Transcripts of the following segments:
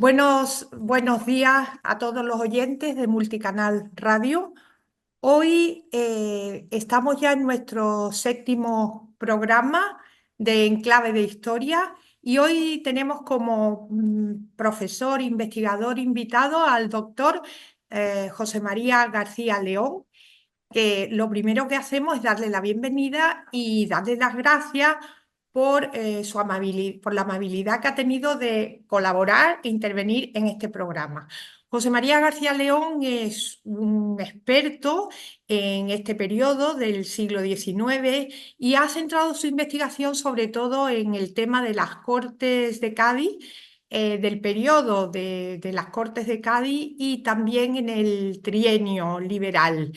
Buenos días a todos los oyentes de Multicanal Radio. Hoy estamos ya en nuestro séptimo programa de Enclave de Historia y hoy tenemos como profesor investigador invitado al doctor José María García León, que lo primero que hacemos es darle la bienvenida y darle las gracias por, por la amabilidad que ha tenido de colaborar e intervenir en este programa. José María García León es un experto en este periodo del siglo XIX y ha centrado su investigación sobre todo en el tema de las Cortes de Cádiz, del periodo de las Cortes de Cádiz y también en el trienio liberal.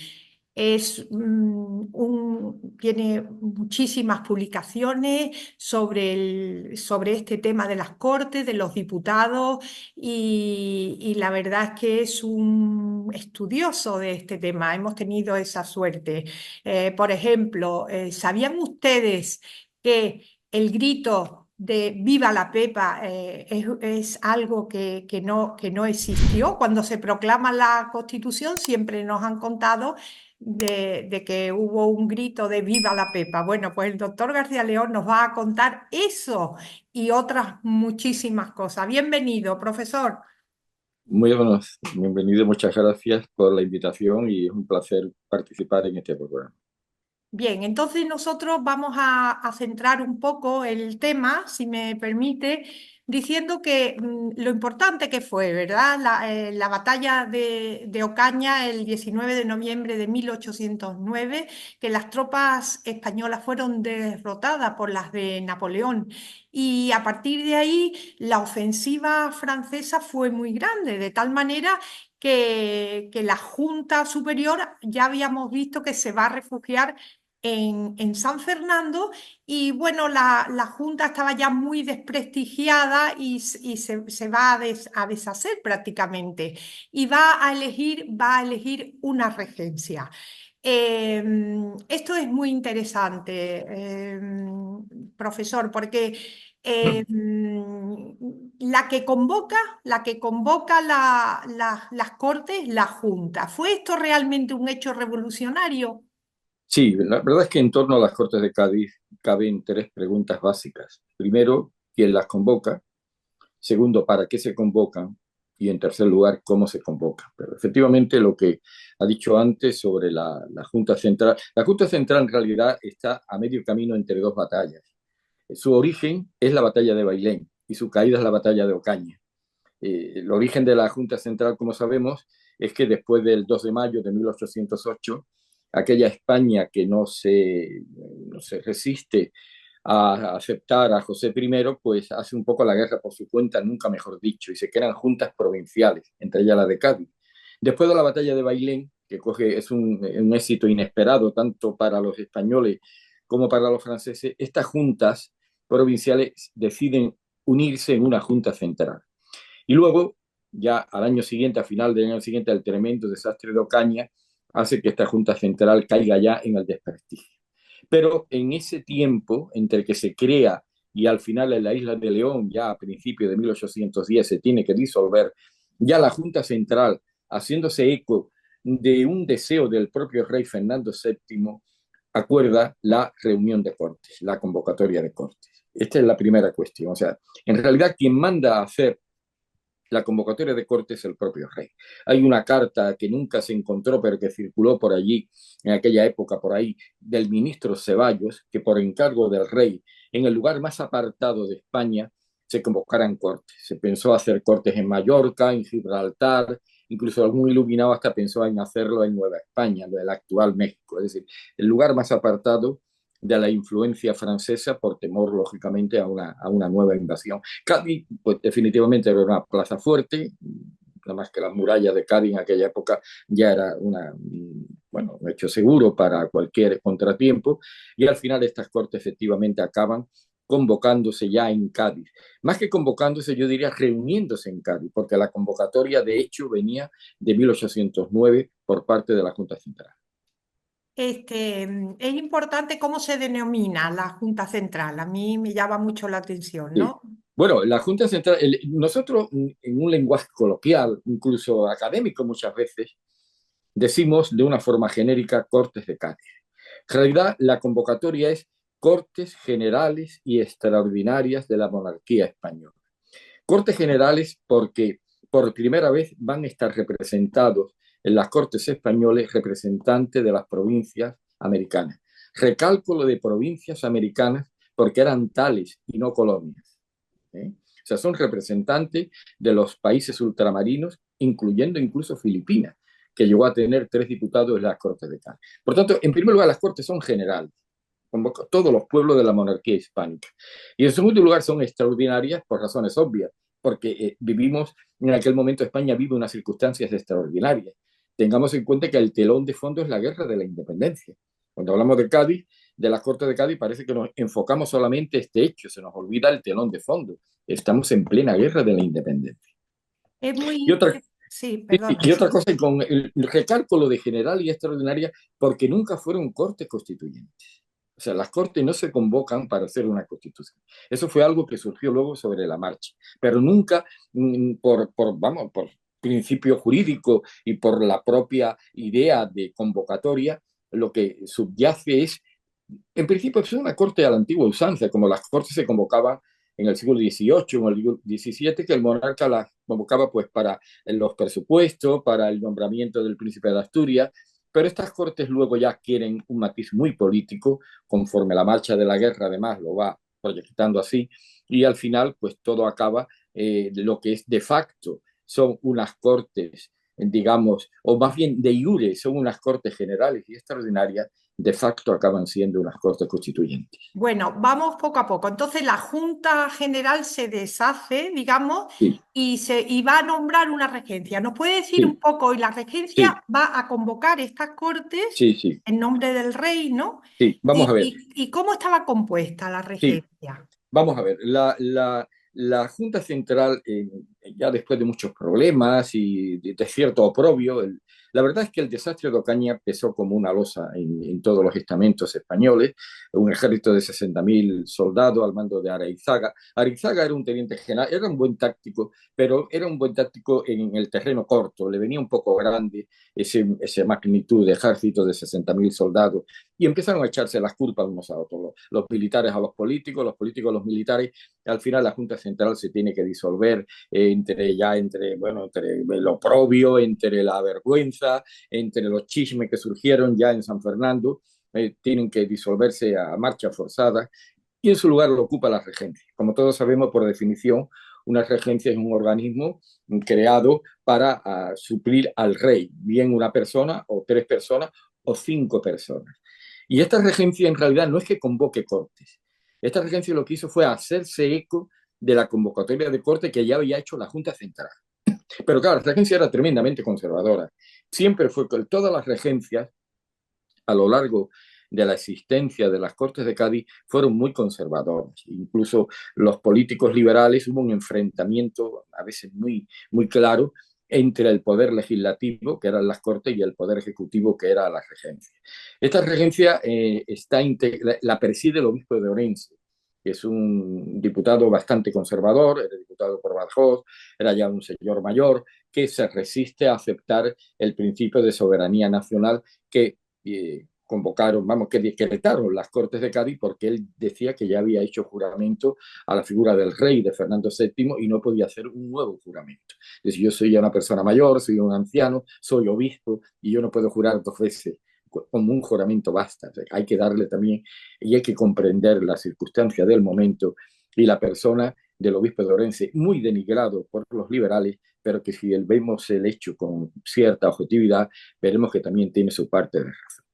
Tiene muchísimas publicaciones sobre este tema de las Cortes, de los diputados, y la verdad es que es un estudioso de este tema. Hemos tenido esa suerte. Por ejemplo, ¿sabían ustedes que el grito de Viva la Pepa es algo que no existió? Cuando se proclama la Constitución siempre nos han contado de que hubo un grito de ¡Viva la Pepa! Bueno, pues el doctor García León nos va a contar eso y otras muchísimas cosas. Bienvenido, profesor. Muy buenos, bienvenido, muchas gracias por la invitación y es un placer participar en este programa. Bien, entonces nosotros vamos a centrar un poco el tema, si me permite, diciendo que lo importante que fue, ¿verdad? La batalla de Ocaña el 19 de noviembre de 1809, que las tropas españolas fueron derrotadas por las de Napoleón. Y a partir de ahí la ofensiva francesa fue muy grande, de tal manera que la Junta Superior ya habíamos visto que se va a refugiar en San Fernando y bueno, la Junta estaba ya muy desprestigiada y se va a deshacer prácticamente y va a elegir una regencia. Esto es muy interesante, profesor, porque la que convoca las Cortes, la Junta. ¿Fue esto realmente un hecho revolucionario? Sí, la verdad es que en torno a las Cortes de Cádiz caben tres preguntas básicas. Primero, ¿quién las convoca? Segundo, ¿para qué se convocan? Y en tercer lugar, ¿cómo se convocan? Pero efectivamente lo que ha dicho antes sobre la Junta Central, la Junta Central en realidad está a medio camino entre dos batallas. Su origen es la batalla de Bailén y su caída es la batalla de Ocaña. El origen de la Junta Central, como sabemos, es que después del 2 de mayo de 1808, aquella España que no se resiste a aceptar a José I, pues hace un poco la guerra por su cuenta, nunca mejor dicho, y se crean juntas provinciales, entre ellas la de Cádiz. Después de la batalla de Bailén, es un éxito inesperado tanto para los españoles como para los franceses, estas juntas provinciales deciden unirse en una junta central. Y luego, ya al año siguiente, a final del año siguiente, el tremendo desastre de Ocaña hace que esta Junta Central caiga ya en el desprestigio. Pero en ese tiempo, entre que se crea y al final en la isla de León, ya a principios de 1810, se tiene que disolver, ya la Junta Central, haciéndose eco de un deseo del propio rey Fernando VII, acuerda la reunión de Cortes, la convocatoria de Cortes. Esta es la primera cuestión. O sea, en realidad quien manda a hacer la convocatoria de Cortes es el propio rey. Hay una carta que nunca se encontró, pero que circuló por allí, en aquella época, por ahí, del ministro Ceballos, que por encargo del rey, en el lugar más apartado de España, se convocaran cortes. Se pensó hacer cortes en Mallorca, en Gibraltar, incluso algún iluminado hasta pensó en hacerlo en Nueva España, lo del actual México. Es decir, el lugar más apartado de la influencia francesa por temor, lógicamente, a una nueva invasión. Cádiz, pues definitivamente era una plaza fuerte, nada más que las murallas de Cádiz en aquella época ya era bueno, un hecho seguro para cualquier contratiempo, y al final estas cortes efectivamente acaban convocándose ya en Cádiz. Más que convocándose, yo diría reuniéndose en Cádiz, porque la convocatoria de hecho venía de 1809 por parte de la Junta Central. es importante cómo se denomina la Junta Central. A mí me llama mucho la atención, Sí. ¿no? Bueno, la Junta Central, nosotros en un lenguaje coloquial, incluso académico muchas veces, decimos de una forma genérica Cortes de Cádiz. En realidad, la convocatoria es Cortes Generales y Extraordinarias de la Monarquía Española. Cortes Generales porque por primera vez van a estar representados en las Cortes Españolas representantes de las provincias americanas. Recalco lo de provincias americanas porque eran tales y no colonias. O sea, son representantes de los países ultramarinos, incluyendo incluso Filipinas, que llegó a tener 3 diputados en las Cortes de Cádiz. Por tanto, en primer lugar, las Cortes son generales, convoca a todos los pueblos de la monarquía hispánica. Y en segundo lugar, son extraordinarias por razones obvias, porque vivimos, en aquel momento España vive unas circunstancias extraordinarias. Tengamos en cuenta que el telón de fondo es la guerra de la independencia. Cuando hablamos de Cádiz, de la Corte de Cádiz, parece que nos enfocamos solamente este hecho, se nos olvida el telón de fondo. Estamos en plena guerra de la independencia. Es Y muy... otra, Sí, perdona, y otra sí. cosa, y con el recalco lo de general y extraordinaria, porque nunca fueron cortes constituyentes. O sea, las cortes no se convocan para hacer una constitución. Eso fue algo que surgió luego sobre la marcha, pero nunca vamos, por principio jurídico y por la propia idea de convocatoria, lo que subyace es en principio es una corte a la antigua usanza, como las cortes se convocaban en el siglo XVIII o el siglo XVII, que el monarca las convocaba pues para los presupuestos, para el nombramiento del príncipe de Asturias, pero estas cortes luego ya quieren un matiz muy político, conforme la marcha de la guerra además lo va proyectando así, y al final pues todo acaba, lo que es de facto son unas cortes, digamos, o más bien de iure, son unas cortes generales y extraordinarias de facto acaban siendo unas cortes constituyentes. Bueno, vamos poco a poco. Entonces la Junta General se deshace, digamos, Sí, y va a nombrar una regencia. ¿Nos puede decir un sí, poco? Y la regencia sí, va a convocar estas cortes sí, sí, en nombre del rey, ¿no? sí. Vamos a ver. Y cómo estaba compuesta la Sí, regencia? vamos a ver, la Junta Central, ya después de muchos problemas y de cierto oprobio, la verdad es que el desastre de Ocaña pesó como una losa en todos los estamentos españoles, un ejército de 60.000 soldados al mando de Areizaga. Areizaga era un teniente general, era un buen táctico, pero era un buen táctico en el terreno corto, le venía un poco grande esa magnitud de ejército de 60.000 soldados y empezaron a echarse las culpas unos a otros, los militares a los políticos a los militares. Al final la Junta Central se tiene que disolver entre el oprobio, entre la vergüenza, entre los chismes que surgieron ya en San Fernando, tienen que disolverse a marcha forzada y en su lugar lo ocupa la regencia. Como todos sabemos, por definición, una regencia es un organismo creado para suplir al rey, bien una persona o 3 personas o 5 personas. Y esta regencia en realidad no es que convoque cortes. Esta regencia lo que hizo fue hacerse eco de la convocatoria de corte que ya había hecho la Junta Central. Pero claro, la regencia era tremendamente conservadora. Siempre fue con todas las regencias a lo largo de la existencia de las Cortes de Cádiz fueron muy conservadoras. Incluso los políticos liberales hubo un enfrentamiento a veces muy, muy claro entre el poder legislativo, que eran las Cortes, y el poder ejecutivo, que era la regencia. Esta regencia la preside el obispo de Orense, que es un diputado bastante conservador, era diputado por Badajoz, era ya un señor mayor, que se resiste a aceptar el principio de soberanía nacional que convocaron, vamos, que decretaron las Cortes de Cádiz porque él decía que ya había hecho juramento a la figura del rey de Fernando VII y no podía hacer un nuevo juramento. Es decir, yo soy ya una persona mayor, soy un anciano, soy obispo y yo no puedo jurar 2 veces. Como un juramento basta. O sea, hay que darle también y hay que comprender la circunstancia del momento y la persona del obispo de Orense, muy denigrado por los liberales, pero que si vemos el hecho con cierta objetividad, veremos que también tiene su parte de razón.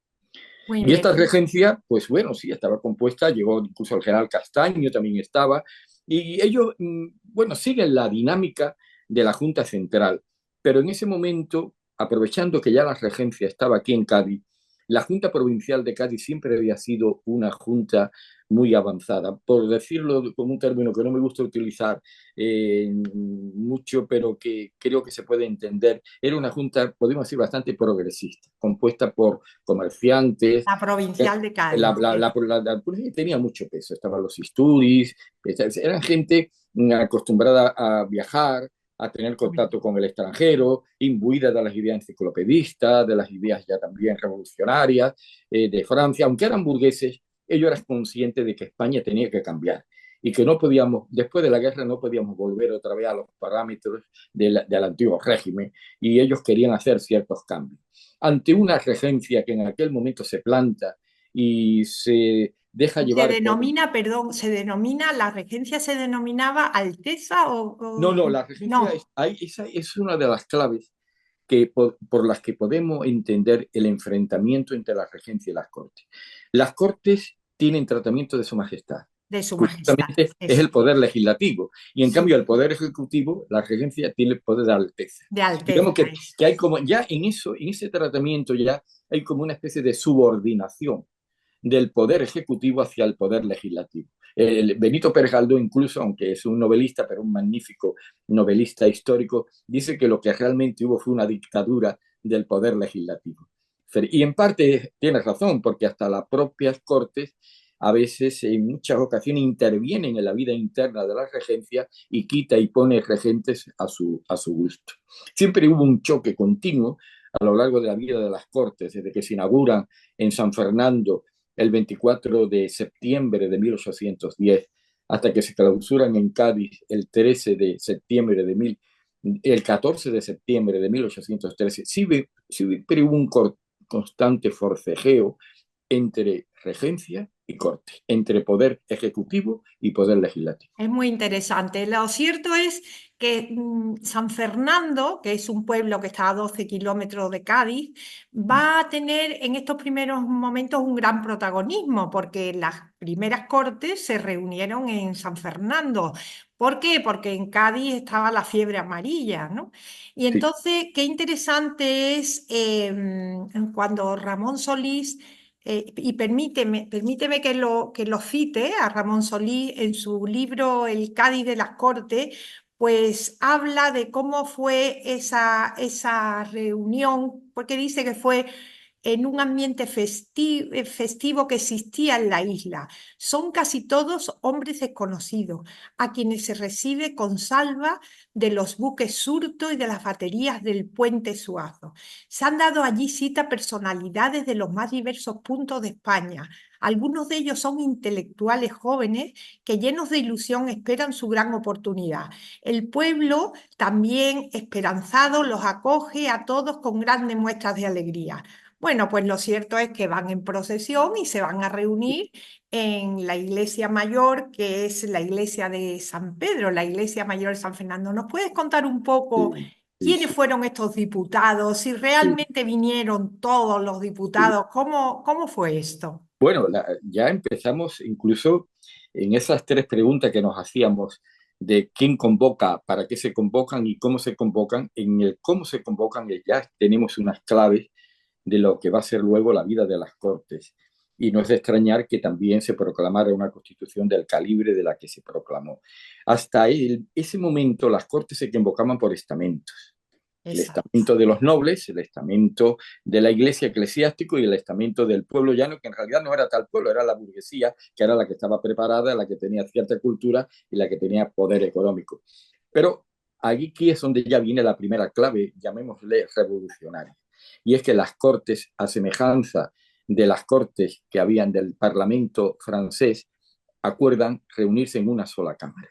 Muy Y esta bien. regencia, pues bueno, sí, estaba compuesta, llegó incluso el general Castaño, también estaba, y ellos, bueno, siguen la dinámica de la Junta Central, pero en ese momento, aprovechando que ya la regencia estaba aquí en Cádiz, La Junta Provincial de Cádiz siempre había sido una junta muy avanzada, por decirlo con un término que no me gusta utilizar mucho, pero que creo que se puede entender. Era una junta, podemos decir, bastante progresista, compuesta por comerciantes. La provincial de Cádiz. Sí. La policía tenía mucho peso, estaban los Istudis, eran gente acostumbrada a viajar, a tener contacto con el extranjero, imbuida de las ideas enciclopedistas, de las ideas ya también revolucionarias de Francia, aunque eran burgueses, ellos eran conscientes de que España tenía que cambiar y que no podíamos, después de la guerra, no podíamos volver otra vez a los parámetros del antiguo régimen y ellos querían hacer ciertos cambios. Ante una regencia que en aquel momento se planta y se deja Se llevar por... denomina, perdón, la regencia se denominaba Alteza No, no, la regencia no, esa es una de las claves que por las que podemos entender el enfrentamiento entre la regencia y las cortes. Las cortes tienen tratamiento de su majestad. de su majestad. Curiosamente, es Eso. el poder legislativo. Y en cambio, Sí, el poder ejecutivo, la regencia tiene el poder de alteza. de Digamos Alteza. Eso. que hay como, ya en eso, en ese tratamiento ya hay como una especie de subordinación del poder ejecutivo hacia el poder legislativo. Benito Pérez Galdós, incluso, aunque es un novelista, pero un magnífico novelista histórico, dice que lo que realmente hubo fue una dictadura del poder legislativo. Y en parte tiene razón, porque hasta las propias cortes a veces, en muchas ocasiones, intervienen en la vida interna de la regencia y quita y pone regentes a su gusto. Siempre hubo un choque continuo a lo largo de la vida de las cortes, desde que se inauguran en San Fernando el 24 de septiembre de 1810, hasta que se clausuran en Cádiz el 13 de septiembre de el 14 de septiembre de 1813, siempre hubo un constante forcejeo entre regencia y corte, entre poder ejecutivo y poder legislativo. Es muy interesante. Lo cierto es que San Fernando, que es un pueblo que está a 12 kilómetros de Cádiz, va a tener en estos primeros momentos un gran protagonismo, porque las primeras cortes se reunieron en San Fernando. ¿Por qué? Porque en Cádiz estaba la fiebre amarilla, ¿no? Y Sí, entonces, qué interesante es cuando Ramón Solís y permíteme que lo cite a Ramón Solís en su libro El Cádiz de las Cortes, pues habla de cómo fue esa reunión, porque dice que fue en un ambiente festivo que existía en la isla. Son casi todos hombres desconocidos, a quienes se recibe con salva de los buques Surto y de las baterías del puente Suazo. Se han dado allí cita personalidades de los más diversos puntos de España. Algunos de ellos son intelectuales jóvenes que llenos de ilusión esperan su gran oportunidad. El pueblo, también esperanzado, los acoge a todos con grandes muestras de alegría. Bueno, pues lo cierto es que van en procesión y se van a reunir en la iglesia mayor, que es la iglesia de San Pedro, la iglesia mayor de San Fernando. ¿Nos puedes contar un poco sí, sí, quiénes sí, fueron estos diputados? Si sí. realmente vinieron todos los Sí. diputados, cómo fue esto? Bueno, ya empezamos incluso en esas tres preguntas que nos hacíamos de quién convoca, para qué se convocan y cómo se convocan. En el cómo se convocan ya tenemos unas claves de lo que va a ser luego la vida de las Cortes. Y no es de extrañar que también se proclamara una constitución del calibre de la que se proclamó. Hasta ese momento las Cortes se convocaban por estamentos. El Exacto. estamento de los nobles, el estamento de la iglesia eclesiástico y el estamento del pueblo llano, que en realidad no era tal pueblo, era la burguesía, que era la que estaba preparada, la que tenía cierta cultura y la que tenía poder económico. Pero aquí es donde ya viene la primera clave, llamémosle revolucionaria. Y es que las cortes, a semejanza de las cortes que habían del Parlamento francés, acuerdan reunirse en una sola cámara.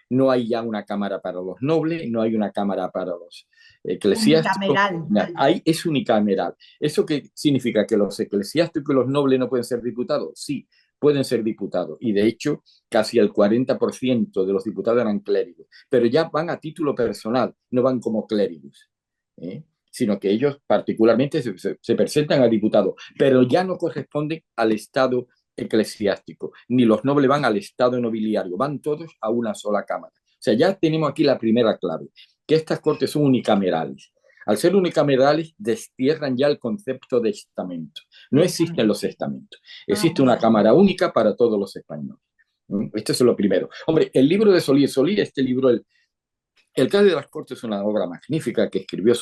No hay ya una cámara para los nobles, no hay una cámara para los eclesiásticos, Unicameral. es unicameral. ¿Eso qué significa? ¿Que los eclesiásticos y los nobles no pueden ser diputados? Sí, pueden ser diputados. Y de hecho, casi el 40% de los diputados eran clérigos. Pero ya van a título personal, no van como clérigos. ¿eh? Sino que ellos particularmente se presentan a diputados, pero ya no corresponden al Estado eclesiástico, ni los nobles van al Estado nobiliario, van todos a una sola cámara. O sea, ya tenemos aquí la primera clave, que estas cortes son unicamerales. Al ser unicamerales, destierran ya el concepto de estamento. No existen los estamentos. Ah, Existe una Cámara única para todos los españoles. Esto es lo primero. Hombre, el libro de Solís, este libro, el Cádiz de las Cortes, es una obra magnífica que escribió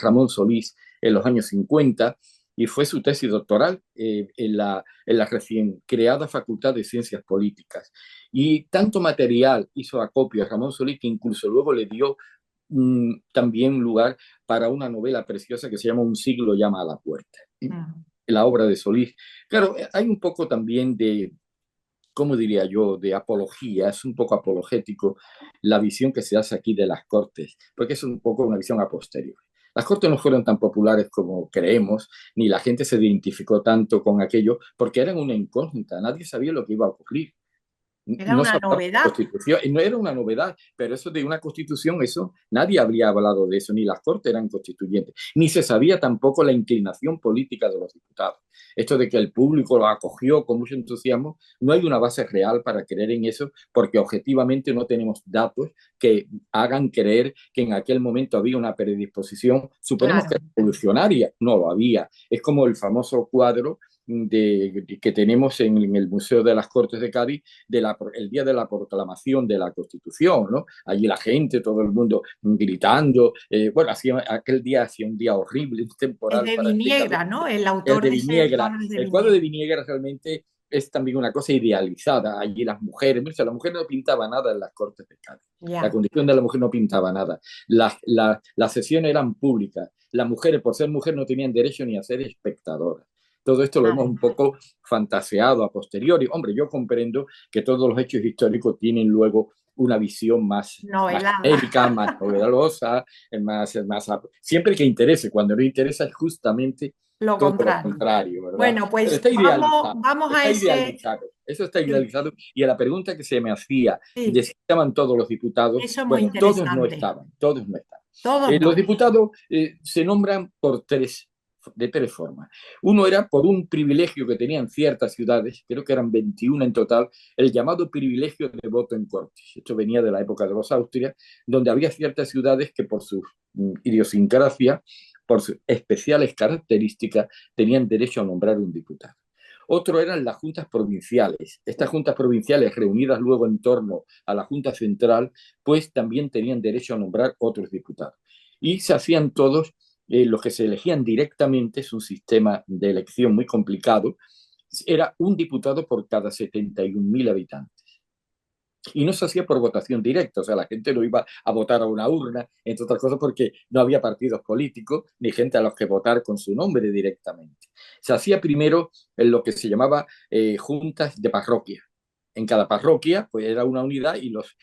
Ramón Solís en los años 50 y fue su tesis doctoral en la recién creada Facultad de Ciencias Políticas. Y tanto material hizo acopio a Ramón Solís que incluso luego le dio también lugar para una novela preciosa que se llama Un siglo llama a la puerta. mm. La obra de Solís. Claro, hay un poco también de, ¿cómo diría yo?, de apología, es un poco apologético la visión que se hace aquí de las Cortes, porque es un poco una visión a posteriori. Las Cortes no fueron tan populares como creemos, ni la gente se identificó tanto con aquello, porque eran una incógnita, nadie sabía lo que iba a ocurrir. Era No se una hablaba de novedad. constitución, no era una novedad, pero eso de una constitución, eso nadie habría hablado de eso, ni las Cortes eran constituyentes, ni se sabía tampoco la inclinación política de los diputados. Esto de que el público lo acogió con mucho entusiasmo, no hay una base real para creer en eso, porque objetivamente no tenemos datos que hagan creer que en aquel momento había una predisposición, suponemos Claro. que revolucionaria, no lo había. Es como el famoso cuadro que tenemos en el Museo de las Cortes de Cádiz, el día de la proclamación de la Constitución, ¿no? Allí la gente, todo el mundo gritando. Bueno, aquel día hacía un día horrible, un Es temporal de para explicarlo. Viniegra, ¿no? El El autor de de ese Viniegra. cuadro es de El cuadro Viniegra. de Viniegra realmente es también una cosa idealizada. Allí las mujeres, o sea, la mujer no pintaba nada en las Cortes de Cádiz. La Ya, condición de la mujer no pintaba nada. Las sesiones eran públicas. Las mujeres, por ser mujer, no tenían derecho ni a ser espectadoras. Todo esto lo hemos vale. un poco fantaseado a posteriori. Hombre, yo comprendo que todos los hechos históricos tienen luego una visión más Novelada. genérica, más novedosa, siempre que interese. Cuando no interesa es justamente Lo todo lo contrario. contrario, ¿verdad? Bueno, Pero pues está idealizado, vamos a está ese. idealizado. Eso está Sí, idealizado. Y a la pregunta que se me hacía de sí, si estaban todos los diputados, eso es muy bueno, todos no interesante. estaban, todos no estaban. Todos Los no. diputados se nombran de tres formas. Uno era por un privilegio que tenían ciertas ciudades, creo que eran 21 en total, el llamado privilegio de voto en Cortes. Esto venía de la época de los Austrias, donde había ciertas ciudades que por su idiosincrasia, por sus especiales características, tenían derecho a nombrar un diputado. Otro eran las juntas provinciales. Estas juntas provinciales, reunidas luego en torno a la Junta Central, pues también tenían derecho a nombrar otros diputados. Y se hacían todos los que se elegían directamente, es un sistema de elección muy complicado, era un diputado por cada 71.000 habitantes. Y no se hacía por votación directa, o sea, la gente no iba a votar a una urna, entre otras cosas porque no había partidos políticos ni gente a los que votar con su nombre directamente. Se hacía primero en lo que se llamaba juntas de parroquia. En cada parroquia pues era una unidad y los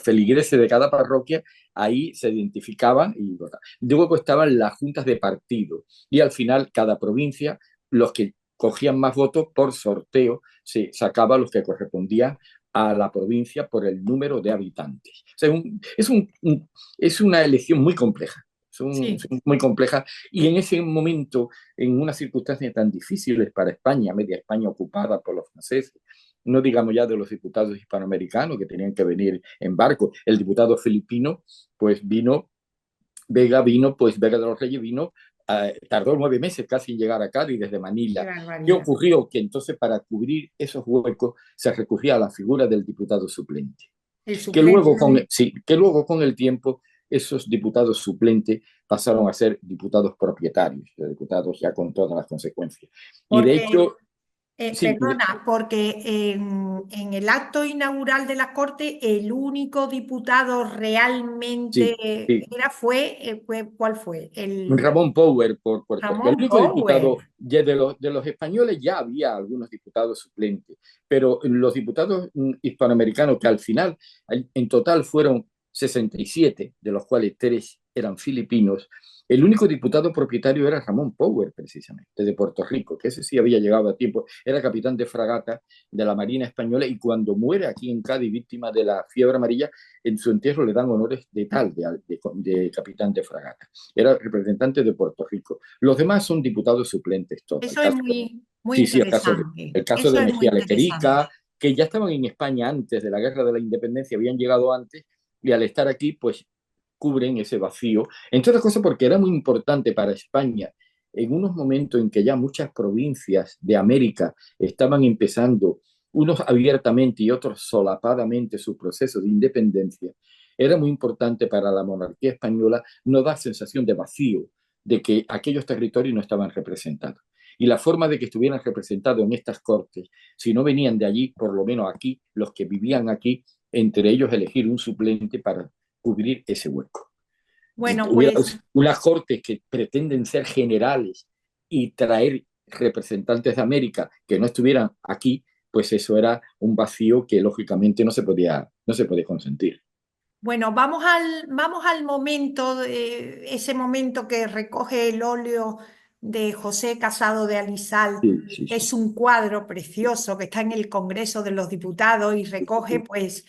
feligreses de cada parroquia ahí se identificaban y votaban. Luego estaban las juntas de partido y al final cada provincia, los que cogían más votos por sorteo, se sacaba los que correspondían a la provincia por el número de habitantes. O sea, es una elección muy compleja. Sí, Muy compleja y en ese momento, en unas circunstancias tan difíciles para España, media España ocupada por los franceses, no digamos ya de los diputados hispanoamericanos que tenían que venir en barco, el diputado filipino pues vino, Vega de los Reyes vino, tardó 9 meses casi en llegar a Cádiz desde qué Manila. ¿Qué barbaridad. ocurrió? Que entonces para cubrir esos huecos se recurría a la figura del diputado suplente, El que suplente. luego con, sí, que luego con el tiempo esos diputados suplentes pasaron a ser diputados propietarios, diputados ya con todas las consecuencias. Y de Porque hecho, sí, perdona, porque en el acto inaugural de la Corte el único diputado sí, realmente sí, ¿cuál fue? El Ramón Power por Puerto Rico. El Ramón único Power. diputado de los españoles ya había algunos diputados suplentes, pero los diputados hispanoamericanos que al final en total fueron 67, de los cuales 3 eran filipinos, el único diputado propietario era Ramón Power, precisamente, de Puerto Rico, que ese sí había llegado a tiempo, era capitán de fragata de la Marina Española y cuando muere aquí en Cádiz víctima de la fiebre amarilla, en su entierro le dan honores de tal, de capitán de fragata. Era representante de Puerto Rico. Los demás son diputados suplentes todos. Eso es muy, muy Sí, sí, interesante. el caso de Eso es muy Mejía interesante. Lequerica, que ya estaban en España antes de la Guerra de la Independencia, habían llegado antes y al estar aquí, pues cubren ese vacío, entre otras cosas porque era muy importante para España en unos momentos en que ya muchas provincias de América estaban empezando, unos abiertamente y otros solapadamente, su proceso de independencia. Era muy importante para la monarquía española no dar sensación de vacío, de que aquellos territorios no estaban representados. Y la forma de que estuvieran representados en estas cortes, si no venían de allí, por lo menos aquí, los que vivían aquí, entre ellos elegir un suplente para cubrir ese hueco. Bueno, Hubiera pues unas cortes que pretenden ser generales y traer representantes de América que no estuvieran aquí, pues eso era un vacío que lógicamente no se podía consentir. Bueno, vamos al momento, ese momento que recoge el óleo de José Casado de Alisal. Sí, sí, sí. Es un cuadro precioso que está en el Congreso de los Diputados y recoge pues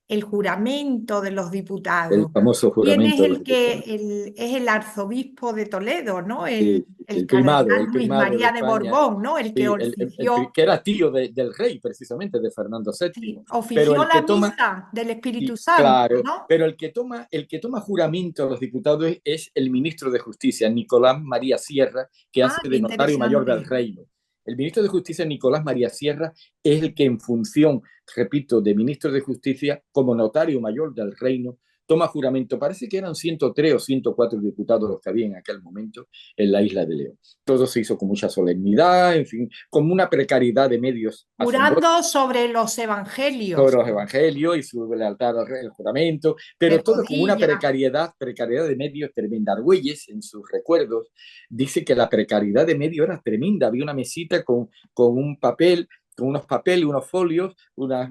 el juramento de los El diputados. famoso ¿Quién es juramento de los el que diputados. es el arzobispo de Toledo, ¿no? Sí, El el primado, cardenal el Luis primado de María de España, Borbón, ¿no? El que sí, ofició, que era tío del rey, precisamente, de Fernando sí, VII. Pero ofició el la que toma, misa del Espíritu sí, Santo, claro, ¿no? pero el que toma juramento a los diputados es el ministro de Justicia, Nicolás María Sierra, que Ah, hace qué de notario mayor del interesante. reino. El ministro de Justicia, Nicolás María Sierra, es el que en función, repito, de ministro de Justicia, como notario mayor del reino, toma juramento. Parece que eran 103 o 104 diputados los que había en aquel momento en la isla de León. Todo se hizo con mucha solemnidad, en fin, con una precariedad de medios asombrosa Jurando sobre los sobre evangelios, los evangelios y su lealtad al juramento, de pero todo con una rodillas. precariedad de medios tremenda. Argüelles, en sus recuerdos, dice que la precariedad de medios era tremenda. Había una mesita con un papel, con unos papeles, unos folios, unas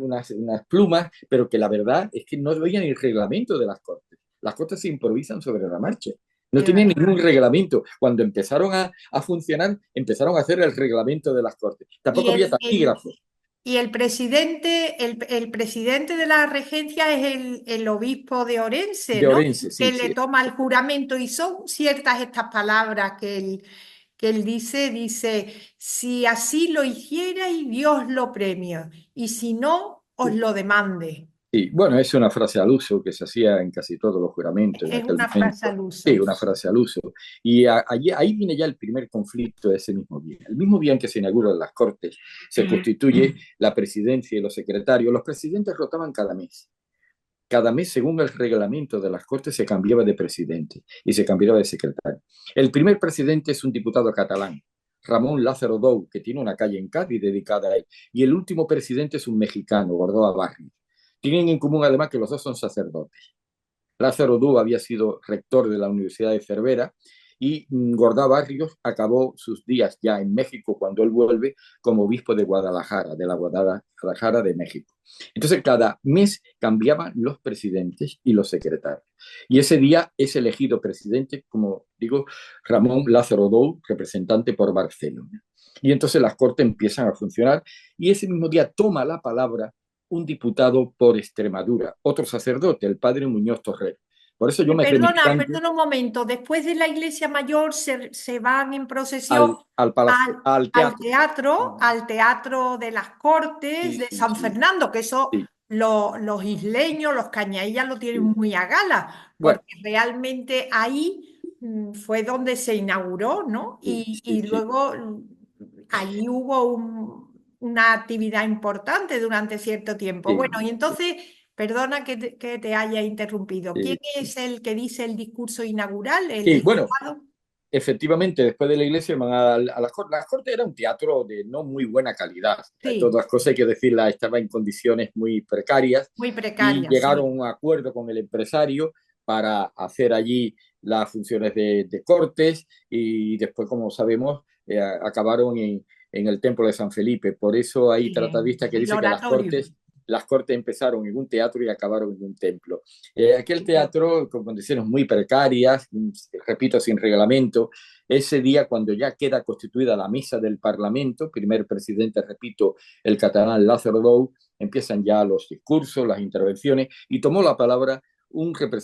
plumas, pero que la verdad es que no había ni reglamento de las cortes. Las cortes se improvisan sobre la marcha. No De tienen verdad. ningún reglamento. Cuando empezaron a funcionar, empezaron a hacer el reglamento de las cortes. Y Tampoco había taquígrafos el presidente, el presidente de la regencia es el obispo de Orense, de ¿no? Orense, Que sí, le sí. toma el juramento y son ciertas estas palabras que él dice, si así lo hicierais, Dios lo premia, y si no, os Sí. lo demande. Sí, bueno, es una frase al uso que se hacía en casi todos los juramentos en Es aquel una frase momento. al Sí, uso. una frase al uso. Y ahí viene ya el primer conflicto de ese mismo día. El mismo día en que se inauguran las Cortes, se constituye la presidencia y los secretarios. Los presidentes rotaban cada mes. Cada mes, según el reglamento de las Cortes, se cambiaba de presidente y se cambiaba de secretario. El primer presidente es un diputado catalán, Ramón Lázaro Dou, que tiene una calle en Cádiz dedicada a él. Y el último presidente es un mexicano, Gordoa Barrios. Tienen en común además que los dos son sacerdotes. Lázaro Dou había sido rector de la Universidad de Cervera y Gordá Barrios acabó sus días ya en México cuando él vuelve como obispo de Guadalajara, de la Guadalajara de México. Entonces cada mes cambiaban los presidentes y los secretarios. Y ese día es elegido presidente, como digo, Ramón Lázaro Dou, representante por Barcelona. Y entonces las cortes empiezan a funcionar y ese mismo día toma la palabra un diputado por Extremadura, otro sacerdote, el padre Muñoz Torrero. Por eso yo me remití antes Perdona un momento. Después de la iglesia mayor se van en procesión al palacio, al teatro. al teatro de las Cortes Sí, de sí, San sí, Fernando, que eso sí. los isleños, los cañaillas lo tienen Sí. muy a gala, Bueno, porque realmente ahí fue donde se inauguró, ¿no? sí, sí, Y sí. luego allí hubo una actividad importante durante cierto tiempo. Sí, Bueno, y sí, entonces... Perdona que te haya interrumpido. ¿Quién sí. es el que dice el discurso inaugural? ¿El Sí, bueno, diputado? efectivamente, después de la iglesia van a las Cortes. Las Cortes era un teatro de no muy buena calidad. De todas Sí, las cosas hay que decirla, estaba en condiciones muy precarias muy y precaria, llegaron a sí. un acuerdo con el empresario para hacer allí las funciones de cortes y después, como sabemos, acabaron en el Templo de San Felipe. Por eso hay Sí, tratadistas que el dicen que las oratorio. cortes empezaron en un teatro y acabaron en un templo. Aquel teatro, con condiciones muy precarias, repito, sin reglamento, ese día cuando ya queda constituida la mesa del Parlamento, primer presidente, repito, el catalán Lázaro Dou, empiezan ya los discursos, las intervenciones, y tomó la palabra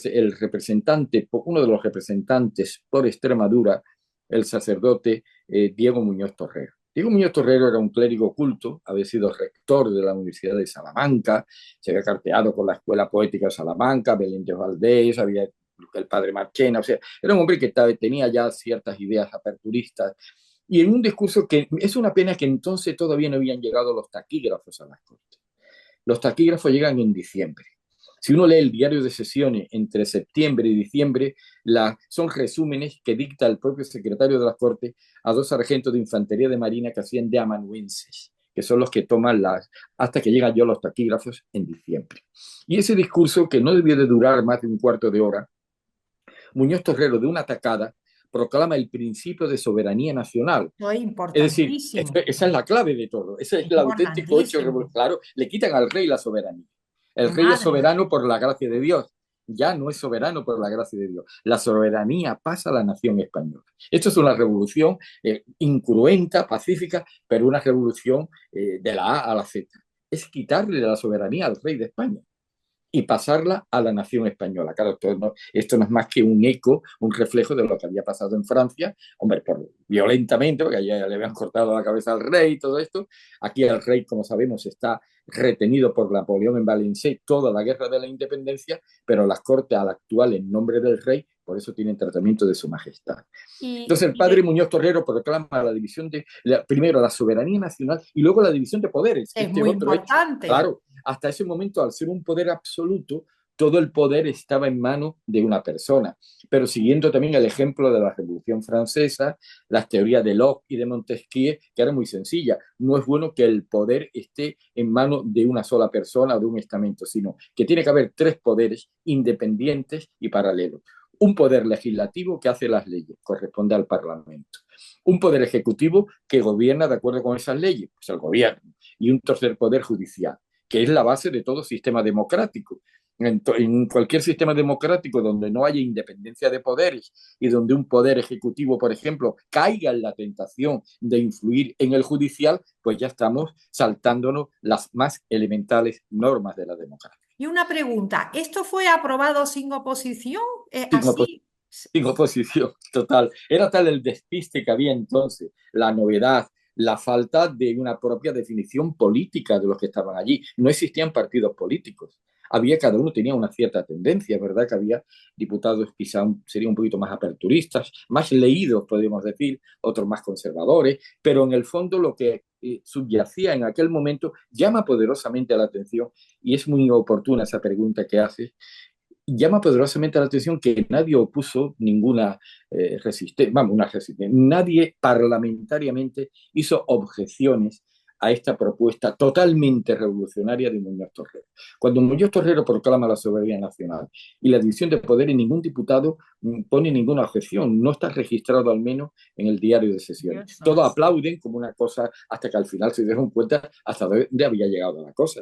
el representante, uno de los representantes por Extremadura, el sacerdote Diego Muñoz Torrero. Diego Muñoz Torrero era un clérigo culto, había sido rector de la Universidad de Salamanca, se había carteado con la Escuela Poética de Salamanca, Belén de Valdés, había el padre Marchena, o sea, era un hombre que tenía ya ciertas ideas aperturistas, y en un discurso que es una pena que entonces todavía no habían llegado los taquígrafos a las Cortes. Los taquígrafos llegan en diciembre. Si uno lee el diario de sesiones entre septiembre y diciembre, son resúmenes que dicta el propio secretario de las Cortes a dos sargentos de infantería de marina que hacían de amanuenses, que son los que toman hasta que llegan yo los taquígrafos en diciembre. Y ese discurso, que no debió de durar más de un cuarto de hora, Muñoz Torrero, de una tacada, proclama el principio de soberanía nacional. Eso es Es decir, importantísimo, esa es la clave de todo. Ese es es el auténtico hecho importantísimo. revolucionario. Claro, le quitan al rey la soberanía. El rey es Madre, soberano por la gracia de Dios. Ya no es soberano por la gracia de Dios. La soberanía pasa a la nación española. Esto es una revolución incruenta, pacífica, pero una revolución de la A a la Z. Es quitarle la soberanía al rey de España y pasarla a la nación española. Claro, esto no es más que un eco, un reflejo de lo que había pasado en Francia, hombre, violentamente, porque allá le habían cortado la cabeza al rey y todo esto. Aquí el rey, como sabemos, está retenido por Napoleón en Valenciennes toda la guerra de la independencia, pero las cortes al actual en nombre del rey, por eso tienen tratamiento de su majestad. y, Entonces el y padre de- Muñoz Torrero proclama la división primero la soberanía nacional y luego la división de poderes. es Este es muy otro hecho. importante. Claro, hasta ese momento, al ser un poder absoluto, todo el poder estaba en manos de una persona. Pero siguiendo también el ejemplo de la Revolución Francesa, las teorías de Locke y de Montesquieu, que era muy sencilla. No es bueno que el poder esté en manos de una sola persona o de un estamento, sino que tiene que haber tres poderes independientes y paralelos. Un poder legislativo que hace las leyes, corresponde al Parlamento. Un poder ejecutivo que gobierna de acuerdo con esas leyes, pues el gobierno. Y un tercer poder judicial, que es la base de todo sistema democrático. En cualquier sistema democrático donde no haya independencia de poderes y donde un poder ejecutivo, por ejemplo, caiga en la tentación de influir en el judicial, pues ya estamos saltándonos las más elementales normas de la democracia. Y una pregunta, ¿esto fue aprobado sin oposición? Sin, Así, sin oposición total. Era tal el despiste que había entonces, la novedad, la falta de una propia definición política de los que estaban allí. No existían partidos políticos. Había, cada uno tenía una cierta tendencia, ¿verdad? Que había diputados quizá serían un poquito más aperturistas, más leídos, podemos decir, otros más conservadores, pero en el fondo lo que subyacía en aquel momento llama poderosamente la atención y es muy oportuna esa pregunta que haces. Llama poderosamente la atención que nadie opuso ninguna resistencia, vamos, una resistencia, nadie parlamentariamente hizo objeciones a esta propuesta totalmente revolucionaria de Muñoz Torrero. Cuando Muñoz Torrero proclama la soberanía nacional y la división de poderes, ningún diputado pone ninguna objeción, no está registrado al menos en el diario de sesiones. curioso. Todos aplauden como una cosa hasta que al final se dieron cuenta hasta dónde había llegado la cosa.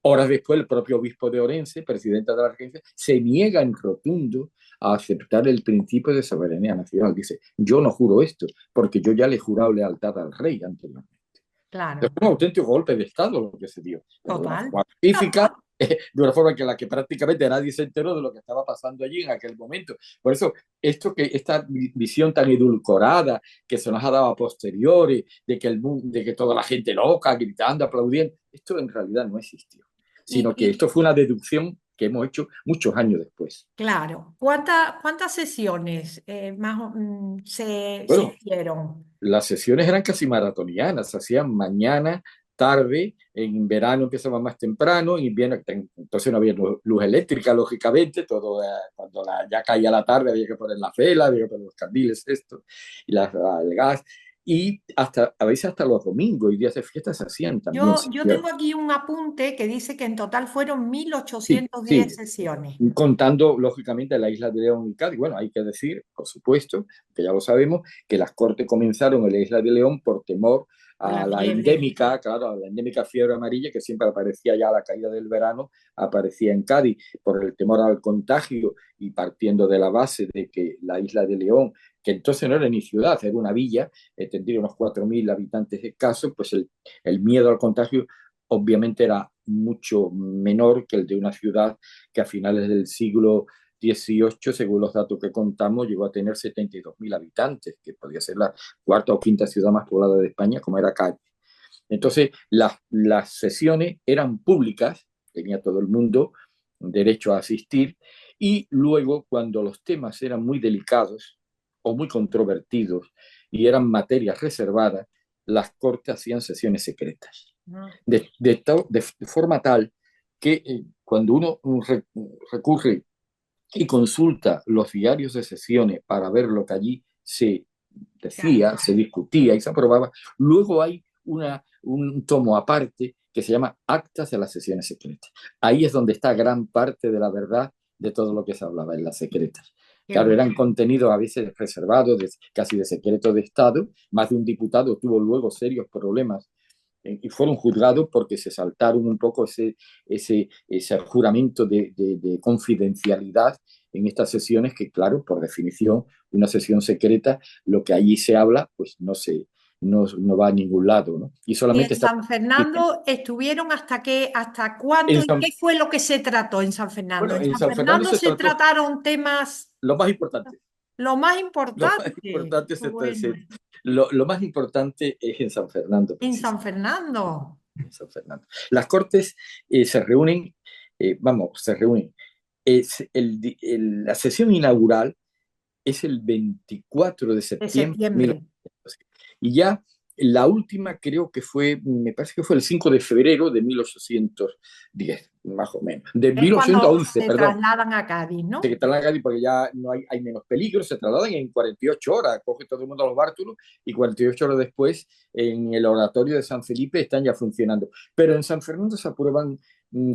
Horas después, el propio obispo de Orense, presidente de la regencia, se niega en rotundo a aceptar el principio de soberanía nacional. Dice, yo no juro esto, porque yo ya le he jurado lealtad al rey anteriormente. Es Claro, un auténtico golpe de Estado lo que se dio, pero de una total. forma pacífica, de una forma que la que prácticamente nadie se enteró de lo que estaba pasando allí en aquel momento. Por eso, esta visión tan edulcorada que se nos ha dado a posteriori, de que toda la gente loca, gritando, aplaudiendo, esto en realidad no existió, Y, sino que y esto fue una deducción que hemos hecho muchos años después. claro, ¿cuántas sesiones se Bueno, hicieron? las sesiones eran casi maratonianas, se hacían mañana, tarde, en verano empezaba más temprano, en invierno, entonces no había luz eléctrica, lógicamente, todo cuando ya caía la tarde había que poner la vela, había que poner los candiles, esto, y el gas, y a veces hasta los domingos y días de fiesta se hacían también Yo sesiones. tengo aquí un apunte que dice que en total fueron mil Sí, ochocientos sí, diez sesiones. contando lógicamente la isla de León y Cádiz. Bueno, hay que decir, por supuesto, que ya lo sabemos, que las cortes comenzaron en la isla de León por temor Por a la la fiebre. endémica, claro, a la endémica fiebre amarilla que siempre aparecía ya a la caída del verano, aparecía en Cádiz, por el temor al contagio y partiendo de la base de que la isla de León, que entonces no era ni ciudad, era una villa, tendría unos 4.000 habitantes escasos, pues el miedo al contagio obviamente era mucho menor que el de una ciudad que a finales del siglo XVIII, según los datos que contamos, llegó a tener 72.000 habitantes, que podía ser la cuarta o quinta ciudad más poblada de España, como era Cádiz. Entonces, las sesiones eran públicas, tenía todo el mundo derecho a asistir, Y luego, cuando los temas eran muy delicados o muy controvertidos y eran materias reservadas, las cortes hacían sesiones secretas. Ah, De forma tal que cuando uno recurre y consulta los diarios de sesiones para ver lo que allí se claro. decía, se discutía y se aprobaba, luego hay un tomo aparte que se llama Actas de las sesiones secretas. Ahí es donde está gran parte de la verdad de todo lo que se hablaba en las secretas. Qué Claro, bueno. eran contenidos a veces reservados, casi de secreto de Estado. Más de un diputado tuvo luego serios problemas y fueron juzgados porque se saltaron un poco ese juramento de confidencialidad en estas sesiones que, claro, por definición, una sesión secreta, lo que allí se habla, pues no va a ningún lado, ¿no? Y ¿Y solamente en está... San Fernando estuvieron hasta cuándo En y San, qué fue lo que se trató en San Fernando? bueno, En en San San Fernando Fernando se se trató trataron temas, lo más importante. lo más Lo más importante. importante, Bueno, lo más importante es en San Fernando, en San precisamente. Fernando. En San Fernando. Las Cortes se reúnen, se reúnen. La sesión inaugural es el 24 de De septiembre de septiembre. 1800. Y ya la última creo que fue, me parece que fue el 5 de febrero de 1810, más o menos. De Es mil cuando ochocientos once se perdón. trasladan a Cádiz, Se ¿no? trasladan porque ya no hay menos peligro, se trasladan en 48 horas, coge todo el mundo a los bártulos y 48 horas después en el oratorio de San Felipe están ya funcionando. Pero en San Fernando se aprueban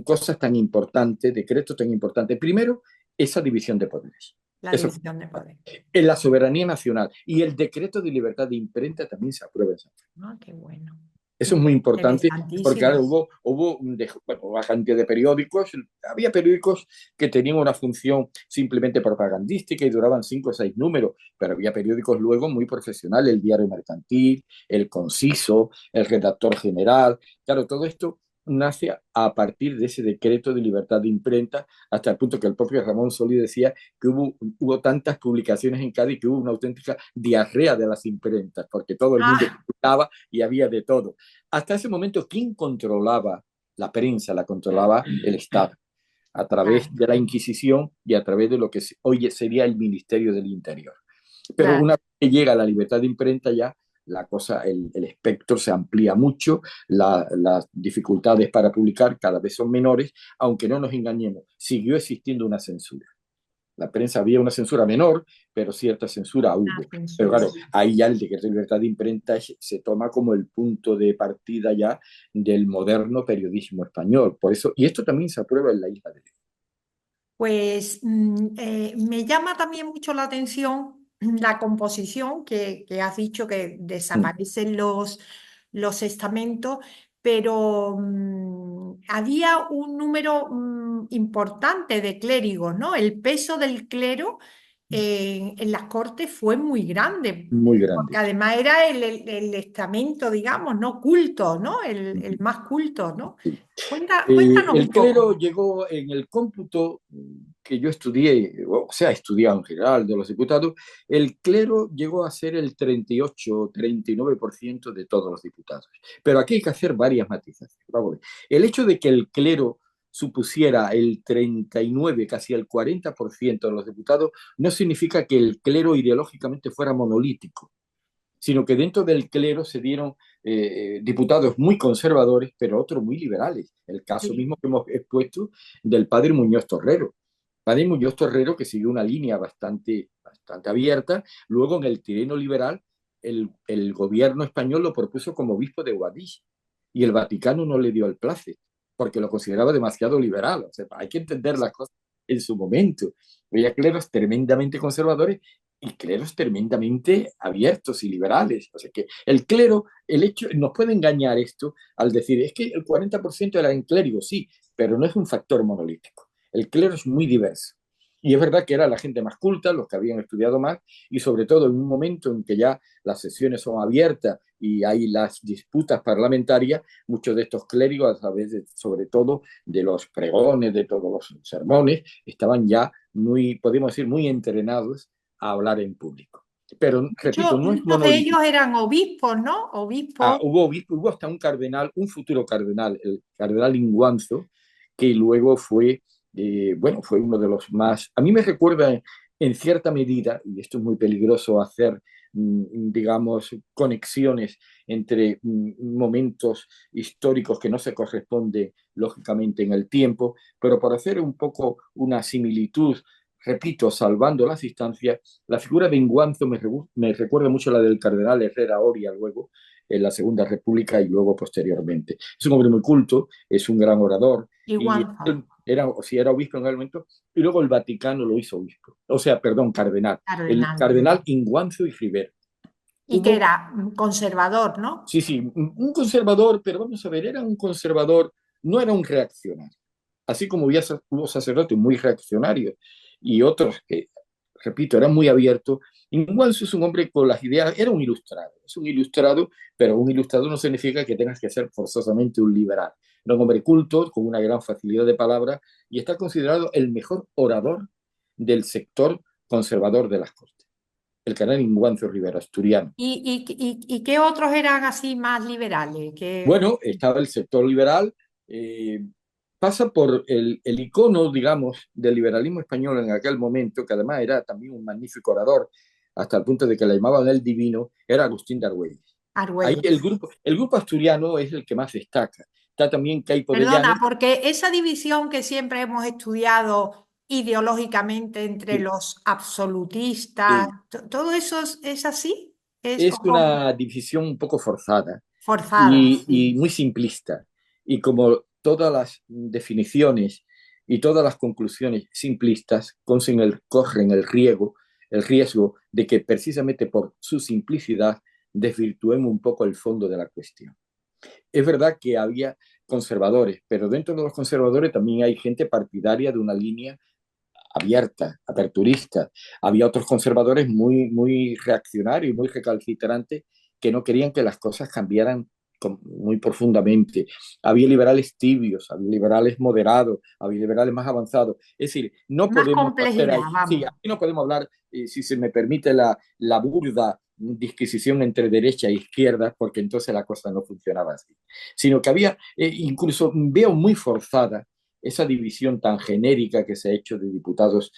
cosas tan importantes, decretos tan importantes. Primero, esa división de poderes. La Eso división de poder. en la soberanía nacional. Y el decreto de libertad de imprenta también se aprueba en San Fernando. Ah, qué bueno. Eso es muy importante porque ahora Interesantísimo. hubo una cantidad de periódicos. Había periódicos que tenían una función simplemente propagandística y duraban 5 o 6 números, pero había periódicos luego muy profesionales, el Diario Mercantil, el Conciso, el Redactor General. Claro, todo esto nace a partir de ese decreto de libertad de imprenta, hasta el punto que el propio Ramón Solí decía que hubo tantas publicaciones en Cádiz que hubo una auténtica diarrea de las imprentas, porque todo el mundo Ah, publicaba y había de todo. Hasta ese momento, ¿quién controlaba la prensa? La controlaba el Estado, a través claro, de la Inquisición y a través de lo que hoy sería el Ministerio del Interior. Pero claro. una vez que llega la libertad de imprenta ya la cosa, el espectro se amplía mucho, las dificultades para publicar cada vez son menores, aunque no nos engañemos, siguió existiendo una censura. La prensa había una censura menor, pero cierta censura La hubo. Pero censura. claro, ahí ya el decreto de libertad de imprenta se toma como el punto de partida ya del moderno periodismo español. Por eso, y esto también se aprueba en la isla de León. Pues me llama también mucho la atención la composición que has dicho que desaparecen los estamentos, pero había un número importante de clérigos, ¿no? El peso del clero en las cortes fue muy grande, Muy porque grande. además era el estamento, digamos, ¿no? Culto, ¿no? El más culto, ¿no? Cuéntanos El un poco. clero llegó en el cómputo que yo estudié, o sea, estudiado en general de los diputados, el clero llegó a ser el 38-39% de todos los diputados. Pero aquí hay que hacer varias matizaciones. Vamos a ver. El hecho de que el clero supusiera el 39, casi el 40% de los diputados, no significa que el clero ideológicamente fuera monolítico, sino que dentro del clero se dieron diputados muy conservadores, pero otros muy liberales. El caso Sí. mismo que hemos expuesto del padre Muñoz Torrero. Padre Muñoz Torrero que siguió una línea bastante abierta. Luego en el terreno liberal, el gobierno español lo propuso como obispo de Guadix y el Vaticano no le dio el place porque lo consideraba demasiado liberal. O sea, hay que entender las cosas en su momento. Había cleros tremendamente conservadores y cleros tremendamente abiertos y liberales. O sea que el clero, el hecho, nos puede engañar esto al decir, es que el 40% eran clérigos, sí, pero no es un factor monolítico. El clero es muy diverso. Y es verdad que era la gente más culta, los que habían estudiado más, y sobre todo en un momento en que ya las sesiones son abiertas y hay las disputas parlamentarias, muchos de estos clérigos, a través sobre todo de los pregones, de todos los sermones, estaban ya muy, podemos decir, muy entrenados a hablar en público. Pero, repito, no es Muchos de ellos monolítico. eran obispos, ¿no? Obispos. Hubo hasta un cardenal, un futuro cardenal, el cardenal Inguanzo, que luego fue bueno, fue uno de los más... A mí me recuerda en cierta medida, y esto es muy peligroso hacer, digamos, conexiones entre momentos históricos que no se corresponden lógicamente en el tiempo, pero por hacer un poco una similitud, repito, salvando las distancias, la figura de Inguanzo me recuerda mucho a la del cardenal Herrera Oria luego, en la Segunda República y luego posteriormente. Es un hombre muy culto, es un gran orador, Y y Guanzo, era, o si era obispo en aquel momento, y luego el Vaticano lo hizo obispo, o sea, perdón, cardenal, el cardenal. cardenal Inguanzo y Rivera. Y que Hubo, era conservador, ¿no? sí, sí, un conservador, pero vamos a ver, era un conservador, no era un reaccionario, así como hubo sacerdotes muy reaccionarios y otros que, repito, eran muy abiertos. Inguanzo es un hombre con las ideas, era un ilustrado, es un ilustrado, pero un ilustrado no significa que tengas que ser forzosamente un liberal. Era un hombre culto, con una gran facilidad de palabra, y está considerado el mejor orador del sector conservador de las Cortes, el canal Inguanzo Rivera, asturiano. Y qué otros eran así más liberales? Bueno, estaba el sector liberal, eh, pasa por el icono, digamos, del liberalismo español en aquel momento, que además era también un magnífico orador, hasta el punto de que le llamaban el divino, era Agustín de Argüelles. Ahí Argüelles. el grupo asturiano es el que más destaca. Está también Caipo de Perdona, Llanes, porque esa división que siempre hemos estudiado ideológicamente entre sí, los absolutistas, sí, ¿todo eso es así? ¿Es es como una división un poco forzada forzada? y Sí. muy simplista. Y como todas las definiciones y todas las conclusiones simplistas corren el riesgo de que precisamente por su simplicidad desvirtuemos un poco el fondo de la cuestión. Es verdad que había conservadores, pero dentro de los conservadores también hay gente partidaria de una línea abierta, aperturista. Había otros conservadores muy reaccionarios, muy recalcitrantes, que no querían que las cosas cambiaran muy profundamente. Había liberales tibios, había liberales moderados, había liberales más avanzados. Es decir, no Más podemos hacer ahí, complejidad, sí, vamos. aquí no podemos hablar, si se me permite la burda disquisición entre derecha e izquierda, porque entonces la cosa no funcionaba así, sino que había, incluso veo muy forzada esa división tan genérica que se ha hecho de diputados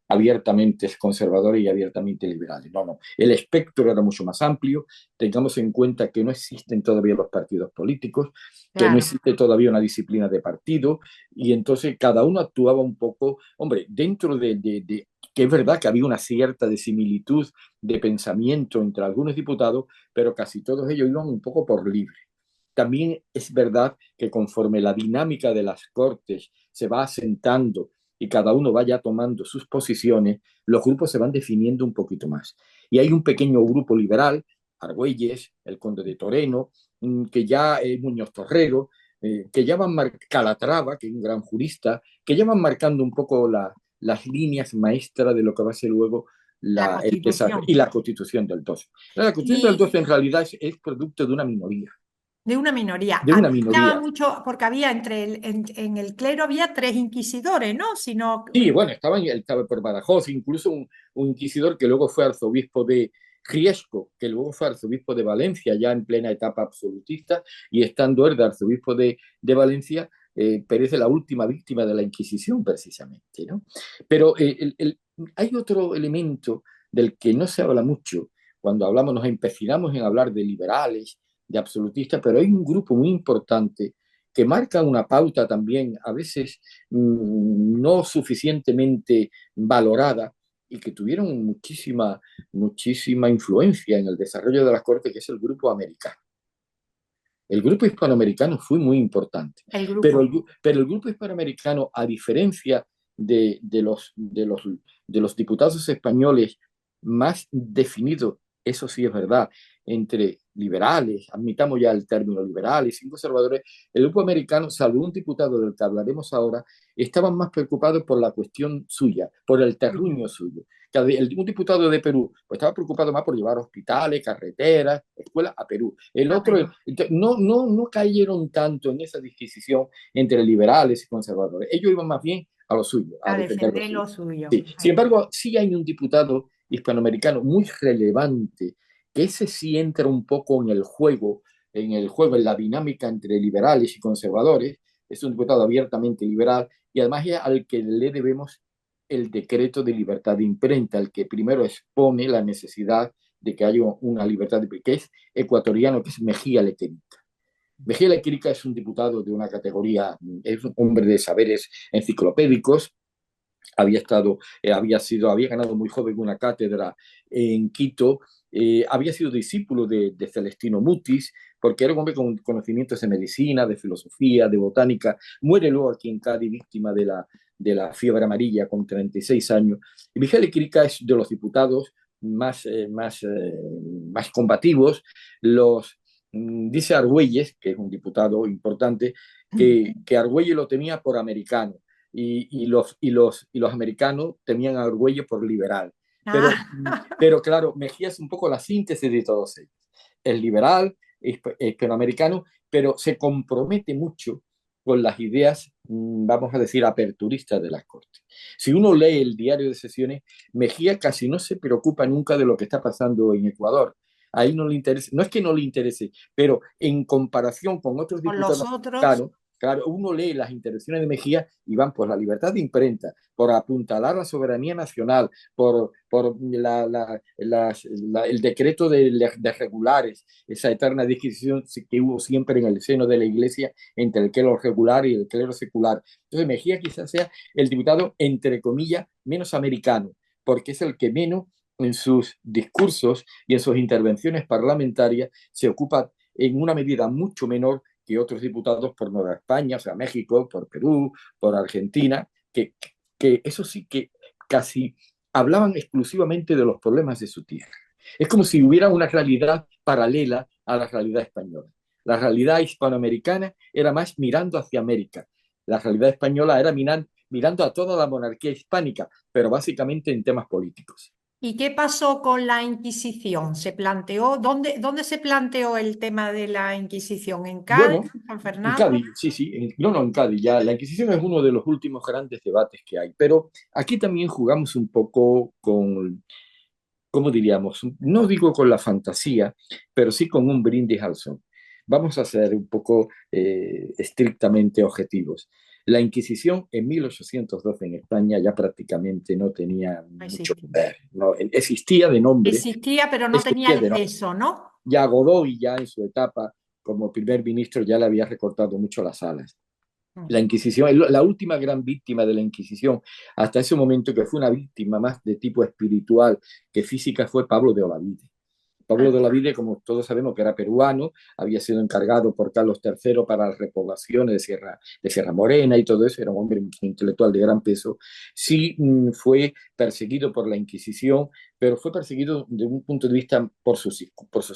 abiertamente conservadores y abiertamente liberales. No, no. El espectro era mucho más amplio. Tengamos en cuenta que no existen todavía los partidos políticos, que no Claro. existe todavía una disciplina de partido, y entonces cada uno actuaba un poco, hombre, dentro de que es verdad que había una cierta de similitud de pensamiento entre algunos diputados, pero casi todos ellos iban un poco por libre. También es verdad que conforme la dinámica de las cortes se va asentando y cada uno vaya tomando sus posiciones, los grupos se van definiendo un poquito más. Y hay un pequeño grupo liberal, Argüelles, el conde de Toreno, que ya Muñoz Torrero, que ya van Calatrava, que es un gran jurista, que ya van marcando un poco las líneas maestras de lo que va a ser luego La el desarrollo y Constitución. la constitución del 12. La constitución del Y 12 en realidad es producto de una minoría. de A mí una me llama minoría. mucho, porque había en el clero había tres inquisidores, ¿no? Sino, Sí, bueno, estaba por Badajoz, incluso un inquisidor que luego fue arzobispo de Riesco, que luego fue arzobispo de Valencia, ya en plena etapa absolutista, y estando él de arzobispo de Valencia, perece la última víctima de la Inquisición, precisamente, ¿no? Pero hay otro elemento del que no se habla mucho cuando hablamos, nos empecinamos en hablar de liberales, de absolutistas, pero hay un grupo muy importante que marca una pauta también, a veces no suficientemente valorada y que tuvieron muchísima influencia en el desarrollo de las Cortes, que es el grupo americano. El grupo hispanoamericano fue muy importante, el grupo. pero el grupo hispanoamericano, a diferencia de los diputados españoles más definidos, eso sí es verdad, entre liberales, admitamos ya el término liberales y conservadores, el grupo americano, salvo un diputado del que hablaremos ahora, estaban más preocupados por la cuestión suya, por el terruño suyo. Un diputado de Perú pues estaba preocupado más por llevar hospitales, carreteras, escuelas a Perú. El Ah, otro, pero no cayeron tanto en esa disquisición entre liberales y conservadores. Ellos iban más bien a lo suyo, a a defender lo defender suyo. lo suyo. Sí. Sin embargo, sí hay un diputado hispanoamericano muy relevante, que ese sí entra un poco en el juego, en la dinámica entre liberales y conservadores, es un diputado abiertamente liberal y además es al que le debemos el decreto de libertad de imprenta, el que primero expone la necesidad de que haya una libertad de imprenta, que es ecuatoriano, que es Mejía Lequerica. Mejía Lequerica es un diputado de una categoría, es un hombre de saberes enciclopédicos, había ganado muy joven una cátedra en Quito, había sido discípulo de Celestino Mutis, porque era un hombre con conocimientos de medicina, de filosofía, de botánica. Muere luego aquí en Cádiz víctima de la fiebre amarilla con 36 años. Y Miguel Equirica es de los diputados más combativos. Dice Argüelles, que es un diputado importante, que Argüelles lo tenía por americano y los americanos temían a Argüello por liberal. Pero, Ah, pero claro, Mejía es un poco la síntesis de todos ellos. Es liberal, es hispanoamericano, pero se compromete mucho con las ideas, vamos a decir, aperturistas de las Cortes. Si uno lee el diario de sesiones, Mejía casi no se preocupa nunca de lo que está pasando en Ecuador. Ahí no le interesa, no es que no le interese, pero en comparación con otros con los diputados otros. americanos, claro, uno lee las intervenciones de Mejía y van por la libertad de imprenta, por apuntalar la soberanía nacional, por el decreto de regulares, esa eterna disquisición que hubo siempre en el seno de la Iglesia entre el clero regular y el clero secular. Entonces Mejía quizás sea el diputado, entre comillas, menos americano, porque es el que menos en sus discursos y en sus intervenciones parlamentarias se ocupa en una medida mucho menor que otros diputados por Nueva España, o sea, México, por Perú, por Argentina, que eso sí que casi hablaban exclusivamente de los problemas de su tierra. Es como si hubiera una realidad paralela a la realidad española. La realidad hispanoamericana era más mirando hacia América. La realidad española era mirando a toda la monarquía hispánica, pero básicamente en temas políticos. ¿Y qué pasó con la Inquisición? ¿Se planteó? ¿Dónde se planteó el tema de la Inquisición? ¿En Cádiz, Bueno, San en Fernando? Cádiz, sí, sí, no, en Cádiz ya. La Inquisición es uno de los últimos grandes debates que hay, pero aquí también jugamos un poco con, ¿cómo diríamos? No digo con la fantasía, pero sí con un brindis al sol. Vamos a ser un poco estrictamente objetivos. La Inquisición en 1812 en España ya prácticamente no tenía No mucho existía. poder. No, existía de nombre, Existía, pero no tenía existía el de nombre. peso, ¿no? Ya Godoy ya en su etapa como primer ministro ya le había recortado mucho las alas. Mm. La Inquisición, la última gran víctima de la Inquisición, hasta ese momento que fue una víctima más de tipo espiritual que física, fue Pablo de Olavide. Pablo Ah, de Olavide, como todos sabemos, que era peruano, había sido encargado por Carlos III para las repoblaciones de Sierra Morena y todo eso, era un hombre intelectual de gran peso. Sí, fue perseguido por la Inquisición, pero fue perseguido de un punto de vista por sus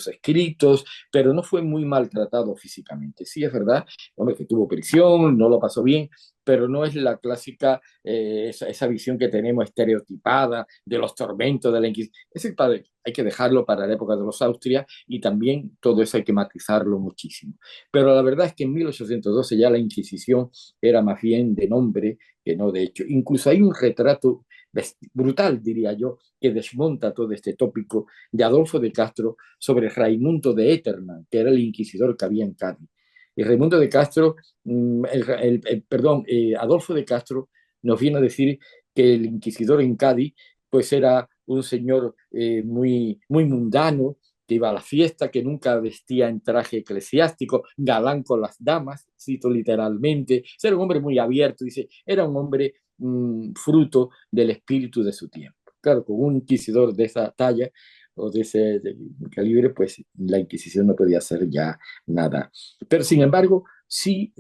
escritos, pero no fue muy maltratado físicamente. Sí, es verdad, hombre, que tuvo prisión, no lo pasó bien, pero no es la clásica, esa visión que tenemos estereotipada de los tormentos de la Inquisición. Ese padre hay que dejarlo para la época de los Austrias y también todo eso hay que matizarlo muchísimo. Pero la verdad es que en 1812 ya la Inquisición era más bien de nombre que no de hecho. Incluso hay un retrato brutal, diría yo, que desmonta todo este tópico de Adolfo de Castro sobre Raimundo de Eternan, que era el inquisidor que había en Cádiz. Y Raimundo de Castro, perdón, Adolfo de Castro nos viene a decir que el inquisidor en Cádiz pues era un señor muy, muy mundano, que iba a la fiesta, que nunca vestía en traje eclesiástico, galán con las damas, cito literalmente. Era un hombre muy abierto, dice, era un hombre fruto del espíritu de su tiempo. Claro, con un inquisidor de esa talla o de ese calibre, pues la Inquisición no podía hacer ya nada. Pero sin embargo, sí,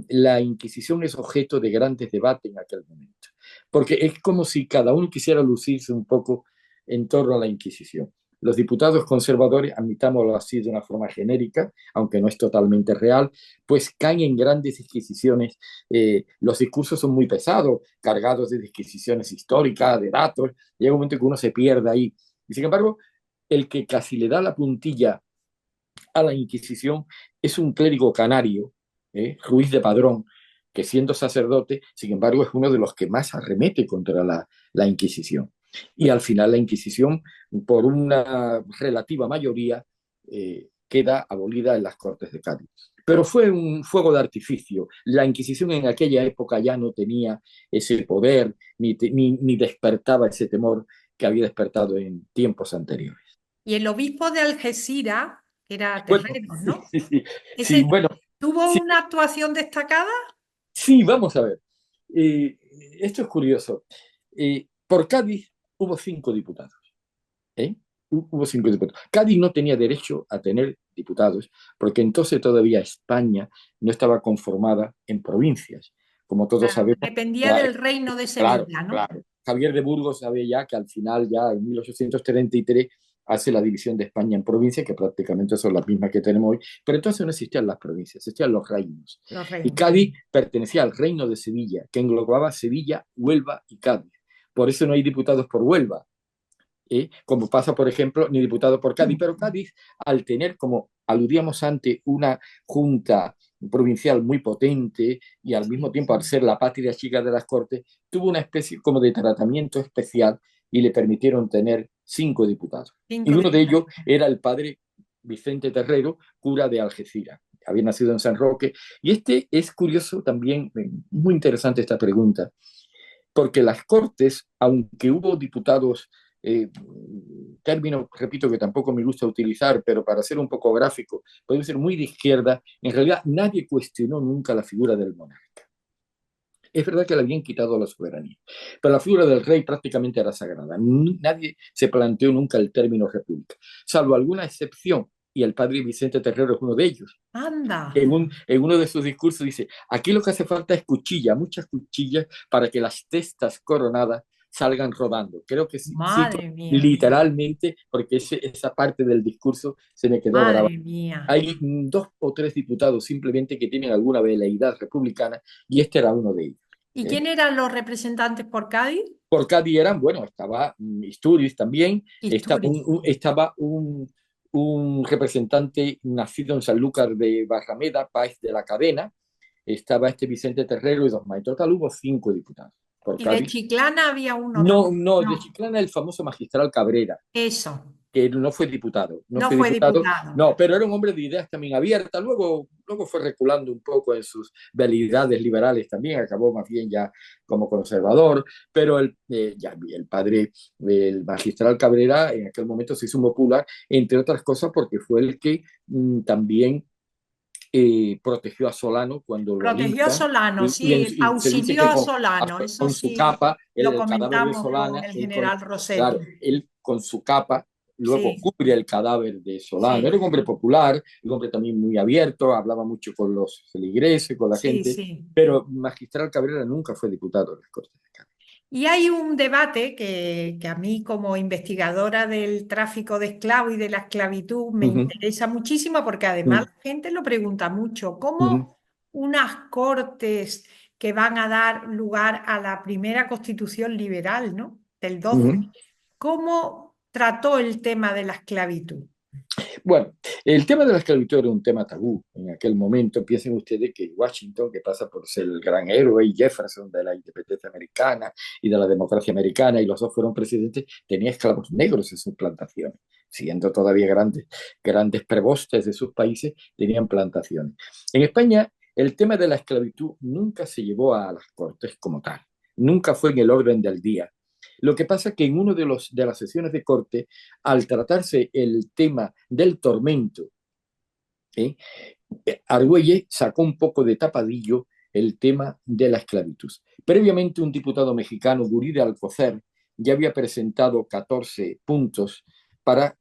la Inquisición es objeto de grandes debates en aquel momento, porque es como si cada uno quisiera lucirse un poco en torno a la Inquisición. Los diputados conservadores, admitámoslo así de una forma genérica, aunque no es totalmente real, pues caen en grandes disquisiciones. Los discursos son muy pesados, cargados de disquisiciones históricas, de datos. Llega un momento que uno se pierde ahí. Y sin embargo, el que casi le da la puntilla a la Inquisición es un clérigo canario, Ruiz de Padrón, que siendo sacerdote, sin embargo, es uno de los que más arremete contra la Inquisición. Y al final la Inquisición, por una relativa mayoría, queda abolida en las Cortes de Cádiz. pero fue un fuego de artificio. La Inquisición en aquella época ya no tenía ese poder ni despertaba ese temor que había despertado en tiempos anteriores. Y el obispo de Algeciras, que era Bueno, Terreros, sí, ¿no? sí, sí, sí, Ese bueno, tuvo sí, una actuación destacada. sí, vamos a ver. Eh, Esto es curioso. Por Cádiz hubo 5 diputados. ¿Eh? Hubo 5 diputados. Cádiz no tenía derecho a tener diputados porque entonces todavía España no estaba conformada en provincias. Como todos Claro, sabemos, dependía ya, del reino de claro, Sevilla, ¿no? claro. Javier de Burgos sabe ya que al final, ya en 1833, hace la división de España en provincias, que prácticamente son las mismas que tenemos hoy, pero entonces no existían las provincias, existían los reinos. Los Y reinos. Cádiz pertenecía al reino de Sevilla, que englobaba Sevilla, Huelva y Cádiz. Por eso no hay diputados por Huelva, como pasa, por ejemplo, ni diputado por Cádiz, pero Cádiz, al tener, como aludíamos antes, una junta provincial muy potente y al mismo tiempo al ser la patria chica de las Cortes, tuvo una especie como de tratamiento especial y le permitieron tener 5 diputados. Y Cinco uno de diputados. ellos era el padre Vicente Terrero, cura de Algeciras. Había nacido en San Roque. Y este es curioso también, muy interesante esta pregunta, porque las Cortes, aunque hubo diputados, término, repito, que tampoco me gusta utilizar, pero para ser un poco gráfico, puede ser muy de izquierda, en realidad nadie cuestionó nunca la figura del monarca. Es verdad que le habían quitado la soberanía, pero la figura del rey prácticamente era sagrada. Nadie se planteó nunca el término república, salvo alguna excepción, y el padre Vicente Terrero es uno de ellos. Anda, En uno de sus discursos dice, aquí lo que hace falta es cuchilla, muchas cuchillas para que las testas coronadas salgan rodando. Creo que sí, cito madre mía, literalmente porque esa parte del discurso se me quedó grabada. madre mía. Hay 2 o 3 diputados simplemente que tienen alguna veleidad republicana y este era uno de ellos. ¿Y ¿Eh? quién eran los representantes por Cádiz? Por Cádiz eran, bueno, estaba Isturiz también, Isturiz. estaba un representante nacido en Sanlúcar de Barrameda, Páez de la Cadena, estaba este Vicente Terrero y dos más. En total hubo 5 diputados por Y de Cádiz. Chiclana había uno, No, ¿no? no, de No, Chiclana el famoso magistral Cabrera, eso. que no fue diputado, no No fue fue diputado, diputado. no, pero era un hombre de ideas también abiertas, luego fue reculando un poco en sus veleidades liberales también, acabó más bien ya como conservador, pero el padre, el magistral Cabrera, en aquel momento se hizo popular, entre otras cosas porque fue el que también protegió a Solano cuando lo Protegió a alincan Solano, sí, y se dice auxilió que a Solano, eso con su sí, capa, lo el cadáver de comentamos con Solana, el general claro, Rossetti. él con su capa luego Sí, cubre el cadáver de Solano. Era sí, un hombre popular, un hombre también muy abierto, hablaba mucho con los feligreses, con la sí, gente, sí. pero Magistral Cabrera nunca fue diputado de las Cortes de Cádiz. Y hay un debate que a mí como investigadora del tráfico de esclavos y de la esclavitud me Uh -huh, interesa muchísimo porque uh además -huh, la gente lo pregunta mucho, uh -huh, ¿cómo unas cortes que van a dar lugar a la primera constitución liberal, ¿no? Del uh 12, -huh. cómo trató el tema de la esclavitud? Bueno, el tema de la esclavitud era un tema tabú en aquel momento. Piensen ustedes que Washington, que pasa por ser el gran héroe, y Jefferson de la independencia americana y de la democracia americana, y los dos fueron presidentes, tenía esclavos negros en sus plantaciones. Siendo todavía grandes prebostes de sus países, tenían plantaciones. En España, el tema de la esclavitud nunca se llevó a las cortes como tal. Nunca fue en el orden del día. Lo que pasa es que en una de las sesiones de corte, al tratarse el tema del tormento, ¿eh? Argüelles sacó un poco de tapadillo el tema de la esclavitud. Previamente, un diputado mexicano, Gurí de Alcocer, ya había presentado 14 puntos para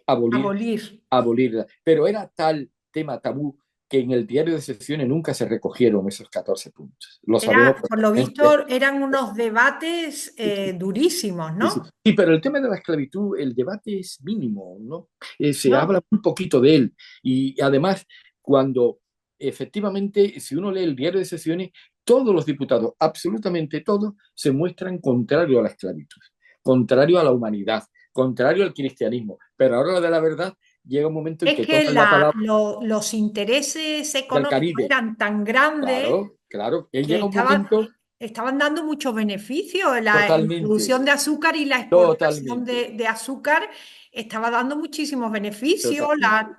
abolir, Abolir. abolirla, pero era tal tema tabú que en el diario de sesiones nunca se recogieron esos 14 puntos. Lo sabemos Era, por lo perfectamente. visto, eran unos debates durísimos, Sí, sí. ¿no? Sí, pero el tema de la esclavitud, el debate es mínimo, ¿no? Se ¿No? habla un poquito de él. Y además, cuando efectivamente, si uno lee el diario de sesiones, todos los diputados, absolutamente todos, se muestran contrarios a la esclavitud, contrario a la humanidad, contrario al cristianismo. Pero ahora de la verdad, llega un momento en Es que que toman la palabra los intereses del económicos Caribe. eran tan grandes Claro, claro. Y que llega un estaban momento. estaban dando muchos beneficios. La Totalmente, introducción de azúcar y la exportación totalmente, de azúcar estaba dando muchísimos beneficios,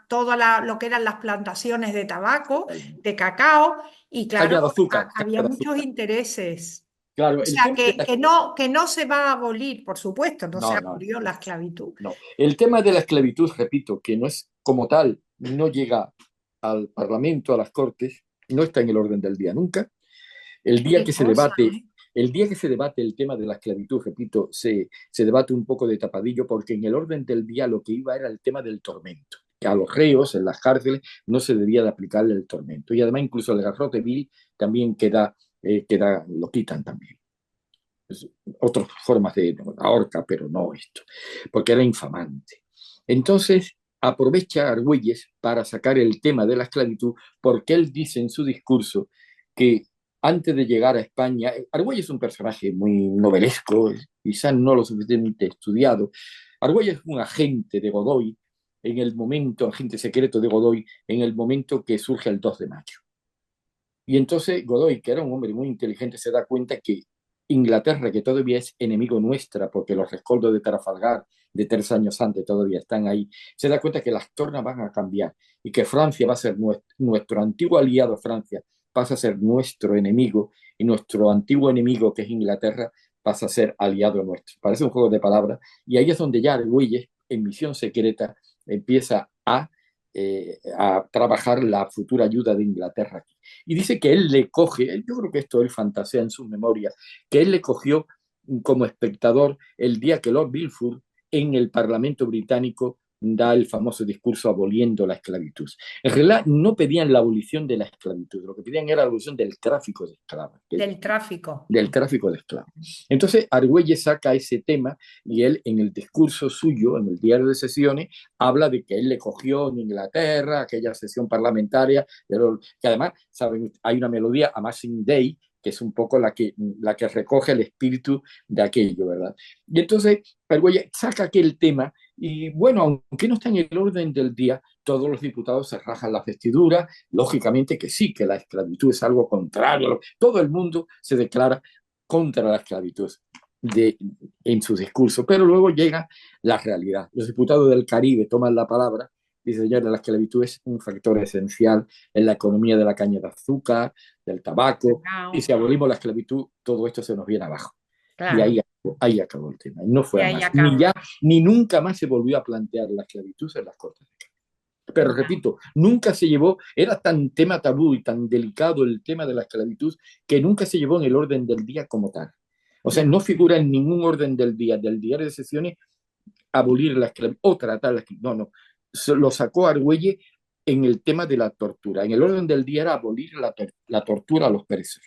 totalmente, lo que eran las plantaciones de tabaco, totalmente. de cacao, y claro, Caña de azúcar, había caña de muchos azúcar. intereses. Claro, O el sea, tema de la... que no se va a abolir, por supuesto, no se No, no, abolió la esclavitud. no. El tema de la esclavitud, repito, que no es como tal, no llega al Parlamento, a las Cortes, no está en el orden del día nunca. El día Qué que se cosa, debate, ¿eh? el día que se debate el tema de la esclavitud, repito, se debate un poco de tapadillo porque en el orden del día lo que iba era el tema del tormento. Que a los reos en las cárceles no se debía de aplicarle el tormento. Y además incluso el garrote vil también lo quitan también. Pues, otras formas de la horca, pero no esto, porque era infamante. Entonces aprovecha Argüelles para sacar el tema de la esclavitud, porque él dice en su discurso que antes de llegar a España, Argüelles es un personaje muy novelesco, quizás no lo suficientemente estudiado. Argüelles es un agente de Godoy en el momento, agente secreto de Godoy, en el momento que surge el 2 de mayo. Y entonces Godoy, que era un hombre muy inteligente, se da cuenta que Inglaterra, que todavía es enemigo nuestra, porque los rescoldos de Trafalgar de 3 años antes todavía están ahí, se da cuenta que las tornas van a cambiar y que Francia va a ser nuestro antiguo aliado, Francia pasa a ser nuestro enemigo y nuestro antiguo enemigo, que es Inglaterra, pasa a ser aliado nuestro. Parece un juego de palabras y ahí es donde ya Argüelles, en misión secreta, empieza a trabajar la futura ayuda de Inglaterra aquí. Y dice que él le coge, yo creo que esto él fantasea en sus memorias, que él le cogió como espectador el día que Lord Bilford en el Parlamento británico da el famoso discurso aboliendo la esclavitud. En realidad no pedían la abolición de la esclavitud, lo que pedían era la abolición del tráfico de esclavos, Del tráfico. del tráfico de esclavos. Entonces, Argüelles saca ese tema y él en el discurso suyo, en el diario de sesiones, habla de que él le cogió en Inglaterra aquella sesión parlamentaria, que además, saben, hay una melodía, Amazing Day, que es un poco la que recoge el espíritu de aquello, ¿verdad? Y entonces, Argüelles saca aquel tema y bueno, aunque no está en el orden del día, todos los diputados se rajan las vestiduras, lógicamente que sí, que la esclavitud es algo contrario, todo el mundo se declara contra la esclavitud de, en su discurso, pero luego llega la realidad. Los diputados del Caribe toman la palabra y dicen, ya, la esclavitud es un factor esencial en la economía de la caña de azúcar, del tabaco, y Cacao, si abolimos la esclavitud, todo esto se nos viene abajo. Y claro. ahí acabó el tema. No Y fue a ahí más. Ni acabó. ya, ni nunca más se volvió a plantear la esclavitud en las Cortes. Pero Ya. repito, nunca se llevó, era tan tema tabú y tan delicado el tema de la esclavitud que nunca se llevó en el orden del día como tal. O sea, Ya. no figura en ningún orden del día, del diario de sesiones, abolir la esclavitud o tratar la esclavitud. No, no. Lo sacó Argüelles en el tema de la tortura. En el orden del día era abolir la tortura a los presos.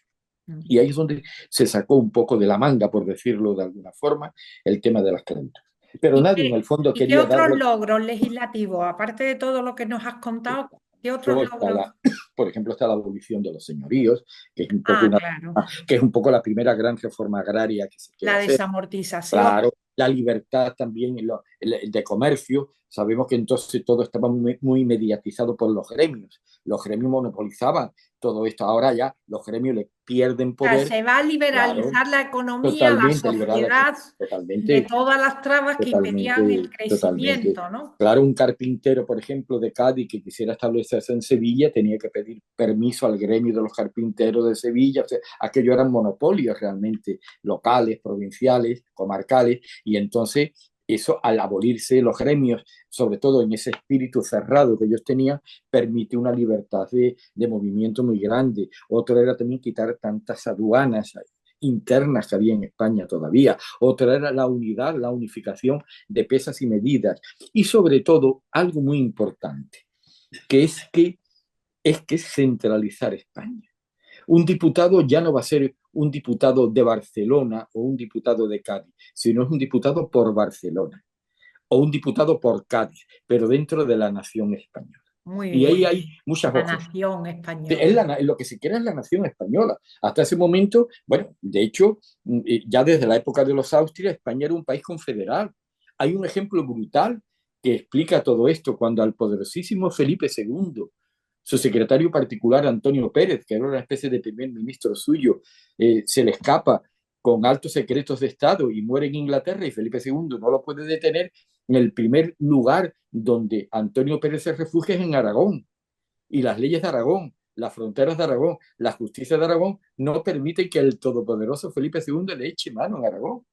Mm. Y ahí es donde se sacó un poco de la manga, por decirlo de alguna forma, el tema de la esclavitud. Pero nadie en el fondo Y qué quería otros darle. logros legislativos, aparte de todo lo que nos has contado, qué otros Está logros? por ejemplo, está la abolición de los señoríos, que es un poco Ah, claro. la primera gran reforma agraria que se quiere La hacer. desamortización. Claro, la libertad también de comercio. Sabemos que entonces todo estaba muy mediatizado por los gremios. Los gremios monopolizaban todo esto. Ahora ya los gremios le pierden O sea, poder. se va a Claro, liberalizar la economía, la totalmente liberal, sociedad, de totalmente. todas las trabas que impedían el Totalmente, totalmente. crecimiento, ¿no? Claro, un carpintero, por ejemplo, de Cádiz que quisiera establecerse en Sevilla tenía que pedir permiso al gremio de los carpinteros de Sevilla. O sea, aquello eran monopolios realmente locales, provinciales, comarcales, y entonces eso, al abolirse los gremios, sobre todo en ese espíritu cerrado que ellos tenían, permite una libertad de movimiento muy grande. Otro era también quitar tantas aduanas internas que había en España todavía. Otra era la unidad, la unificación de pesas y medidas. Y sobre todo, algo muy importante, que es centralizar España. Un diputado ya no va a ser un diputado de Barcelona o un diputado de Cádiz, sino es un diputado por Barcelona o un diputado por Cádiz, pero dentro de la nación española. Muy Y ahí bien. hay muchas La voces. nación española. Lo que se quiere es la nación española. Hasta ese momento, bueno, de hecho, ya desde la época de los Austrias, España era un país confederal. Hay un ejemplo brutal que explica todo esto, cuando al poderosísimo Felipe II Su secretario particular, Antonio Pérez, que era una especie de primer ministro suyo, se le escapa con altos secretos de Estado y muere en Inglaterra y Felipe II no lo puede detener. En el primer lugar donde Antonio Pérez se refugia es en Aragón. Y las leyes de Aragón, las fronteras de Aragón, la justicia de Aragón no permiten que el todopoderoso Felipe II le eche mano en Aragón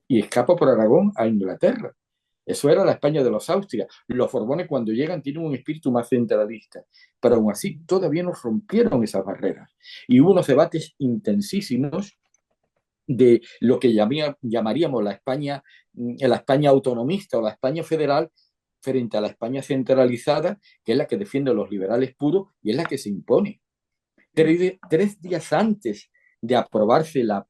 y escapa por Aragón a Inglaterra. Eso era la España de los Austrias. Los Borbones cuando llegan tienen un espíritu más centralista, pero aún así todavía no rompieron esas barreras. Y hubo unos debates intensísimos de lo que llamaríamos la España autonomista o la España federal frente a la España centralizada, que es la que defiende los liberales puros y es la que se impone. 3 días antes de aprobarse las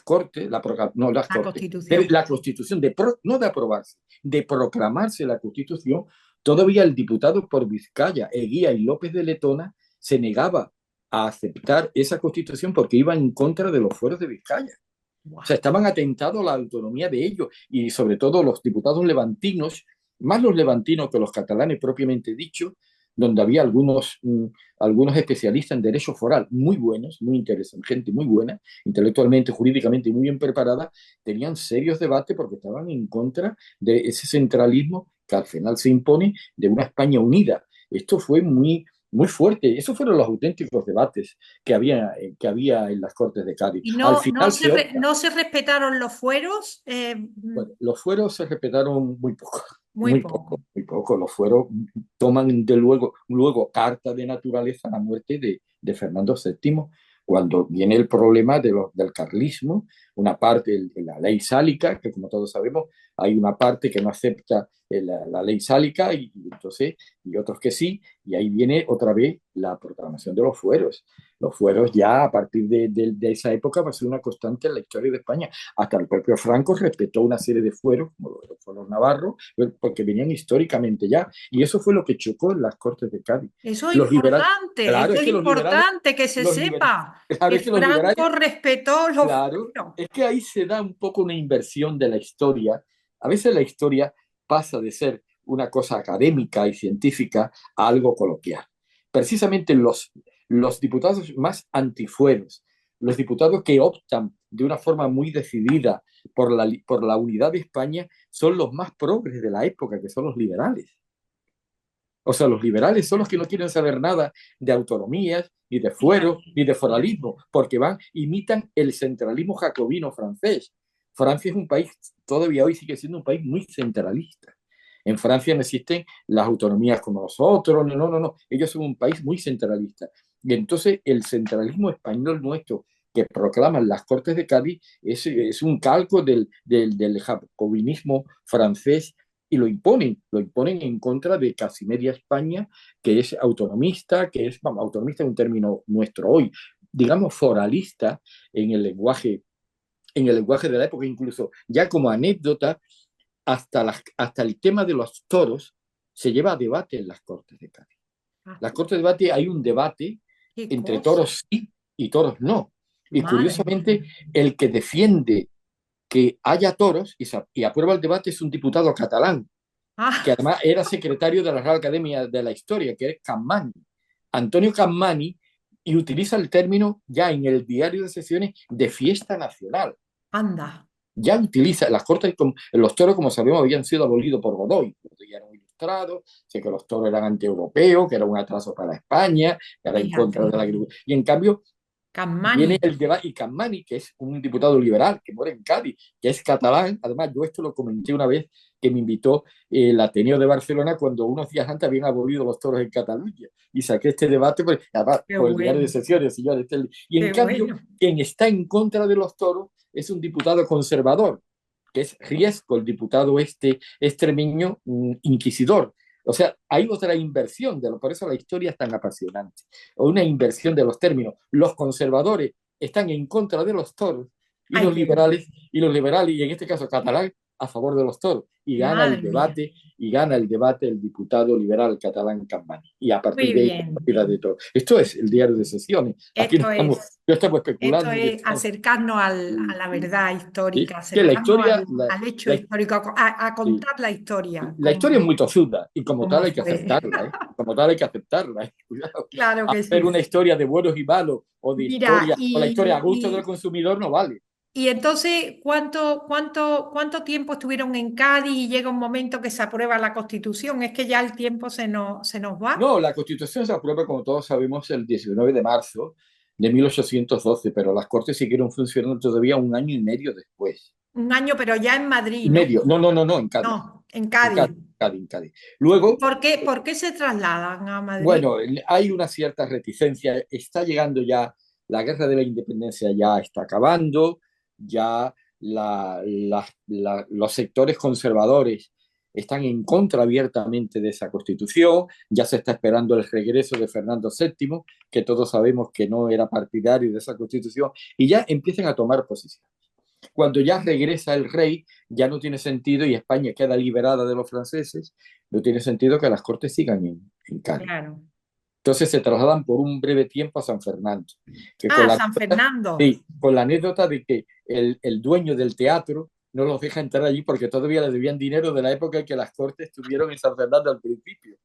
Cortes, no las La Cortes, Constitución. la Constitución, no de aprobarse, de proclamarse la Constitución, todavía el diputado por Vizcaya, Eguía y López de Letona, se negaba a aceptar esa Constitución porque iba en contra de los fueros de Vizcaya. O sea, estaban atentados a la autonomía de ellos y sobre todo los diputados levantinos, más los levantinos que los catalanes propiamente dicho, donde había algunos especialistas en derecho foral muy buenos, muy interesantes, gente muy buena, intelectualmente, jurídicamente muy bien preparada, tenían serios debates porque estaban en contra de ese centralismo que al final se impone de una España unida. Esto fue muy fuerte. Esos fueron los auténticos debates que había en las Cortes de Cádiz. ¿Y Al final se opta. no se respetaron los fueros? Bueno, los fueros se respetaron muy poco, Muy muy poco, poco. muy poco. Los fueros toman de luego carta de naturaleza a la muerte de Fernando VII, cuando viene el problema del carlismo, una parte, la ley sálica, que como todos sabemos, hay una parte que no acepta la ley sálica entonces, y otros que sí, y ahí viene otra vez la proclamación de los fueros. Los fueros ya a partir de esa época va a ser una constante en la historia de España. Hasta el propio Franco respetó una serie de fueros, como los fueros navarros, porque venían históricamente ya. Y eso fue lo que chocó en las Cortes de Cádiz. Los liberales, claro, Eso es es que los liberales, importante que se los liberales, sepa, claro, que es que los liberales, Franco respetó los claro, fueros. es que ahí se da un poco una inversión de la historia. A veces la historia pasa de ser una cosa académica y científica a algo coloquial. Precisamente los diputados más antifueros, los diputados que optan de una forma muy decidida por la unidad de España, son los más progres de la época, que son los liberales. O sea, los liberales son los que no quieren saber nada de autonomías, ni de Ya, fuero, ni de ya. foralismo, porque imitan el centralismo jacobino francés. Francia es un país, todavía hoy sigue siendo un país muy centralista. En Francia no existen las autonomías como nosotros, no, no, no, ellos son un país muy centralista. Y entonces el centralismo español nuestro que proclaman las Cortes de Cádiz es un calco del jacobinismo francés y lo imponen en contra de casi media España, que es autonomista, vamos, autonomista es un término nuestro hoy, digamos foralista en el lenguaje de la época, incluso ya como anécdota, hasta el tema de los toros se lleva a debate en las Cortes de Cádiz. Ah, Las Cortes de debate hay un debate qué entre cosa. toros sí y toros no. Y Madre mía. curiosamente, el que defiende que haya toros y aprueba el debate es un diputado catalán, que Ah, además era secretario de la Real Academia de la Historia, que es Capmany, Antonio Capmany, y utiliza el término ya en el diario de sesiones de fiesta nacional. anda. Ya utiliza las cortes, los toros, como sabemos, habían sido abolidos por Godoy, ya eran ilustrados, sé que los toros eran antieuropeos, que era un atraso para España, que era en contra de Fíjate. la agricultura. Y en cambio, viene Cammani. el debate, y Capmany, que es un diputado liberal que muere en Cádiz, que es catalán, además yo esto lo comenté una vez que me invitó el Ateneo de Barcelona cuando unos días antes habían abolido los toros en Cataluña, y saqué este debate además, Qué por el diario de bueno, sesiones, señores. Y en qué cambio, bueno. quien está en contra de los toros es un diputado conservador, que es Riesco, el diputado extremeño inquisidor. O sea, hay otra inversión, por eso la historia es tan apasionante, o una inversión de los términos. Los conservadores están en contra de los toros y Ay, los qué bueno. liberales, y en este caso catalán, a favor de los toros. Madre mía. Y gana el debate el diputado liberal catalán Campani. Y a Muy partir de ahí, bien. de todo. Esto es el diario de sesiones. Aquí no Esto estamos, es, no estamos esto especulando ni es estamos. acercarnos a la verdad ¿Sí? histórica, Que la acercarnos historia, al hecho la, histórico, a sí, contar la historia, la historia es muy tozuda y como tal como hay que fue. aceptarla, ¿eh? Como tal hay que aceptarla, ¿eh? Cuidado. Claro que Hacer una sí. historia de buenos y malos o de Mira, historia, o la historia a gusto del consumidor no vale. y entonces, ¿cuánto tiempo estuvieron en Cádiz y llega un momento que se aprueba la Constitución? Es que ya el tiempo se nos va. No, la Constitución se aprueba, como todos sabemos, el 19 de marzo de 1812, pero las Cortes siguieron funcionando todavía un año y medio después. Un año, pero ya en Madrid, ¿no? Medio, no, no, no, no, en Cádiz, No, en en Cádiz. Cádiz, Cádiz, en Cádiz. ¿Y Luego, por qué se trasladan a Madrid? bueno, hay una cierta reticencia, está llegando ya, la guerra de la independencia ya está acabando, ya los sectores conservadores están en contra abiertamente de esa constitución, ya se está esperando el regreso de Fernando VII, que todos sabemos que no era partidario de esa constitución, y ya empiezan a tomar posición. Cuando ya regresa el rey, ya no tiene sentido y España queda liberada de los franceses, no tiene sentido que las cortes sigan en Cádiz. Claro. Entonces se trasladan por un breve tiempo a San Fernando, que Ah, San Fernando. sí, con la anécdota de que dueño del teatro no los deja entrar allí porque todavía le debían dinero de la época en que las cortes estuvieron en San Fernando al principio.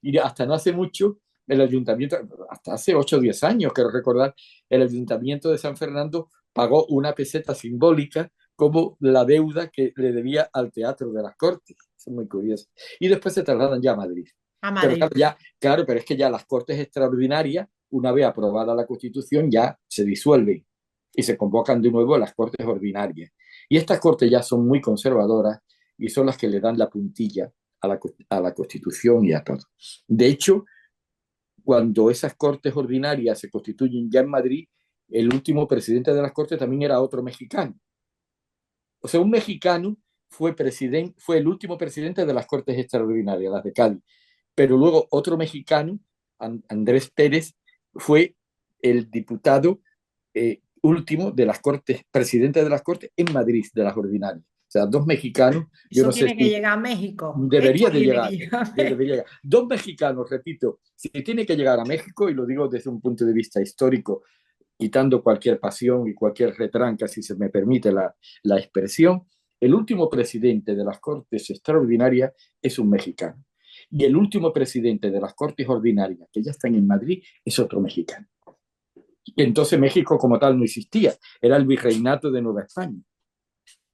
Y hasta no hace mucho, el ayuntamiento, hasta hace 8 o 10 años, quiero recordar, el ayuntamiento de San Fernando pagó una peseta simbólica como la deuda que le debía al teatro de las cortes. Eso es muy curioso. Y después se trasladan ya a Madrid. A Pero Madrid. claro, claro, pero es que ya las Cortes Extraordinarias, una vez aprobada la Constitución, ya se disuelven y se convocan de nuevo las Cortes Ordinarias. Y estas Cortes ya son muy conservadoras y son las que le dan la puntilla a la Constitución y a todo. De hecho, cuando esas Cortes Ordinarias se constituyen ya en Madrid, el último presidente de las Cortes también era otro mexicano. O sea, un mexicano fue el último presidente de las Cortes Extraordinarias, las de Cádiz. Pero luego otro mexicano, Andrés Pérez, fue el diputado último de las Cortes, presidente de las Cortes en Madrid, de las ordinarias. O sea, dos mexicanos, yo Eso no sé tiene que si llegar a México. Esto debería de tiene que llegar, llegar a debería México. llegar. Dos mexicanos, repito, si tiene que llegar a México, y lo digo desde un punto de vista histórico, quitando cualquier pasión y cualquier retranca, si se me permite la expresión, el último presidente de las Cortes Extraordinarias es un mexicano. Y el último presidente de las Cortes Ordinarias, que ya están en Madrid, es otro mexicano. Y entonces México como tal no existía, era el virreinato de Nueva España.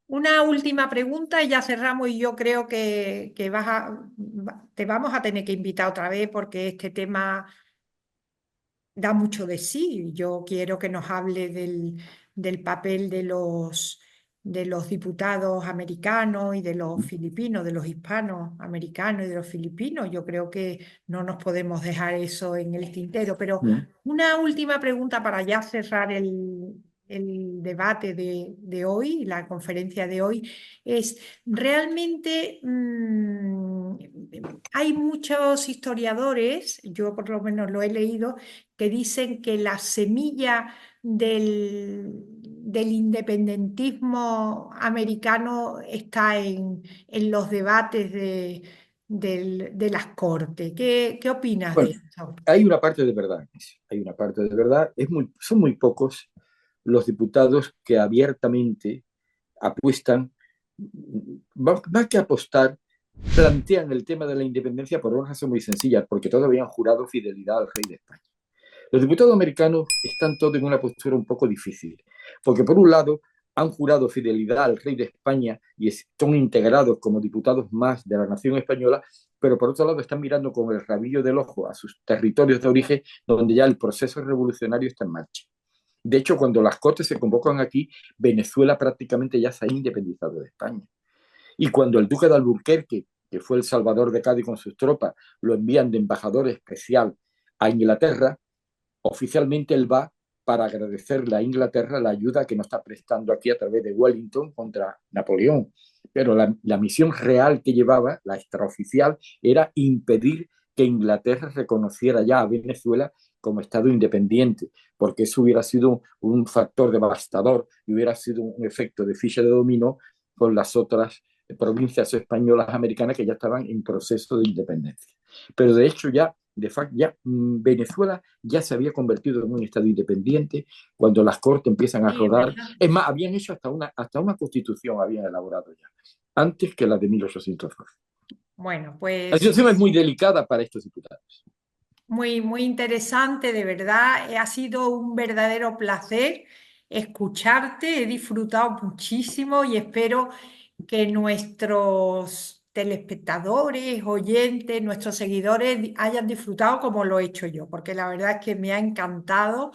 Una última pregunta y ya cerramos y yo creo que te vamos a tener que invitar otra vez porque este tema da mucho de sí. Yo quiero que nos hable del papel de los diputados americanos y de los filipinos, de los hispanos americanos y de los filipinos. Yo creo que no nos podemos dejar eso en el tintero. Pero una última pregunta para ya cerrar el debate de hoy, la conferencia de hoy, es, realmente hay muchos historiadores, yo por lo menos lo he leído, que dicen que la semilla del independentismo americano está en los debates de las cortes. ¿Qué opinas de Bueno, eso? hay una parte de verdad, hay una parte de verdad. Son muy pocos los diputados que abiertamente apuestan, más que apostar, plantean el tema de la independencia por una razón muy sencilla, porque todos habían jurado fidelidad al rey de España. Los diputados americanos están todos en una postura un poco difícil, porque por un lado han jurado fidelidad al rey de España y son integrados como diputados más de la nación española, pero por otro lado están mirando con el rabillo del ojo a sus territorios de origen, donde ya el proceso revolucionario está en marcha. De hecho, cuando las Cortes se convocan aquí, Venezuela prácticamente ya se ha independizado de España. Y cuando el duque de Alburquerque, que fue el salvador de Cádiz con sus tropas, lo envían de embajador especial a Inglaterra, oficialmente él va para agradecerle a Inglaterra la ayuda que nos está prestando aquí a través de Wellington contra Napoleón. Pero la misión real que llevaba, la extraoficial, era impedir que Inglaterra reconociera ya a Venezuela como Estado independiente, porque eso hubiera sido un factor devastador y hubiera sido un efecto de ficha de dominó con las otras provincias españolas americanas que ya estaban en proceso de independencia. Pero de hecho ya, de facto, ya Venezuela ya se había convertido en un estado independiente cuando las cortes empiezan a Sí, es rodar. verdad. Es más, habían hecho hasta una constitución, habían elaborado ya, antes que la de 1812. Bueno, La pues situación es muy delicada para estos diputados. muy, muy interesante, de verdad. Ha sido un verdadero placer escucharte. He disfrutado muchísimo y espero que nuestros telespectadores, oyentes, nuestros seguidores hayan disfrutado como lo he hecho yo, porque la verdad es que me ha encantado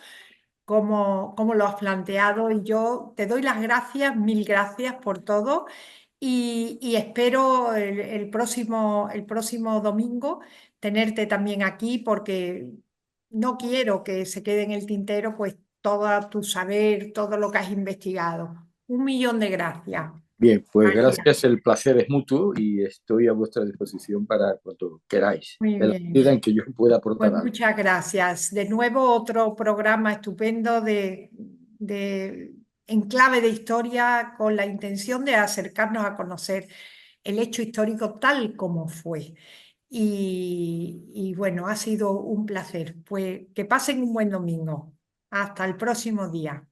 cómo lo has planteado y yo te doy las gracias, mil gracias por todo y espero el próximo domingo tenerte también aquí porque no quiero que se quede en el tintero pues todo tu saber, todo lo que has investigado. Un millón de gracias, Bien, pues María. gracias, el placer es mutuo y estoy a vuestra disposición para cuando queráis, Muy en la medida bien. en que yo pueda Pues aportar algo. muchas gracias. De nuevo otro programa estupendo de en clave de historia con la intención de acercarnos a conocer el hecho histórico tal como fue. Y bueno, ha sido un placer. Pues que pasen un buen domingo. Hasta el próximo día.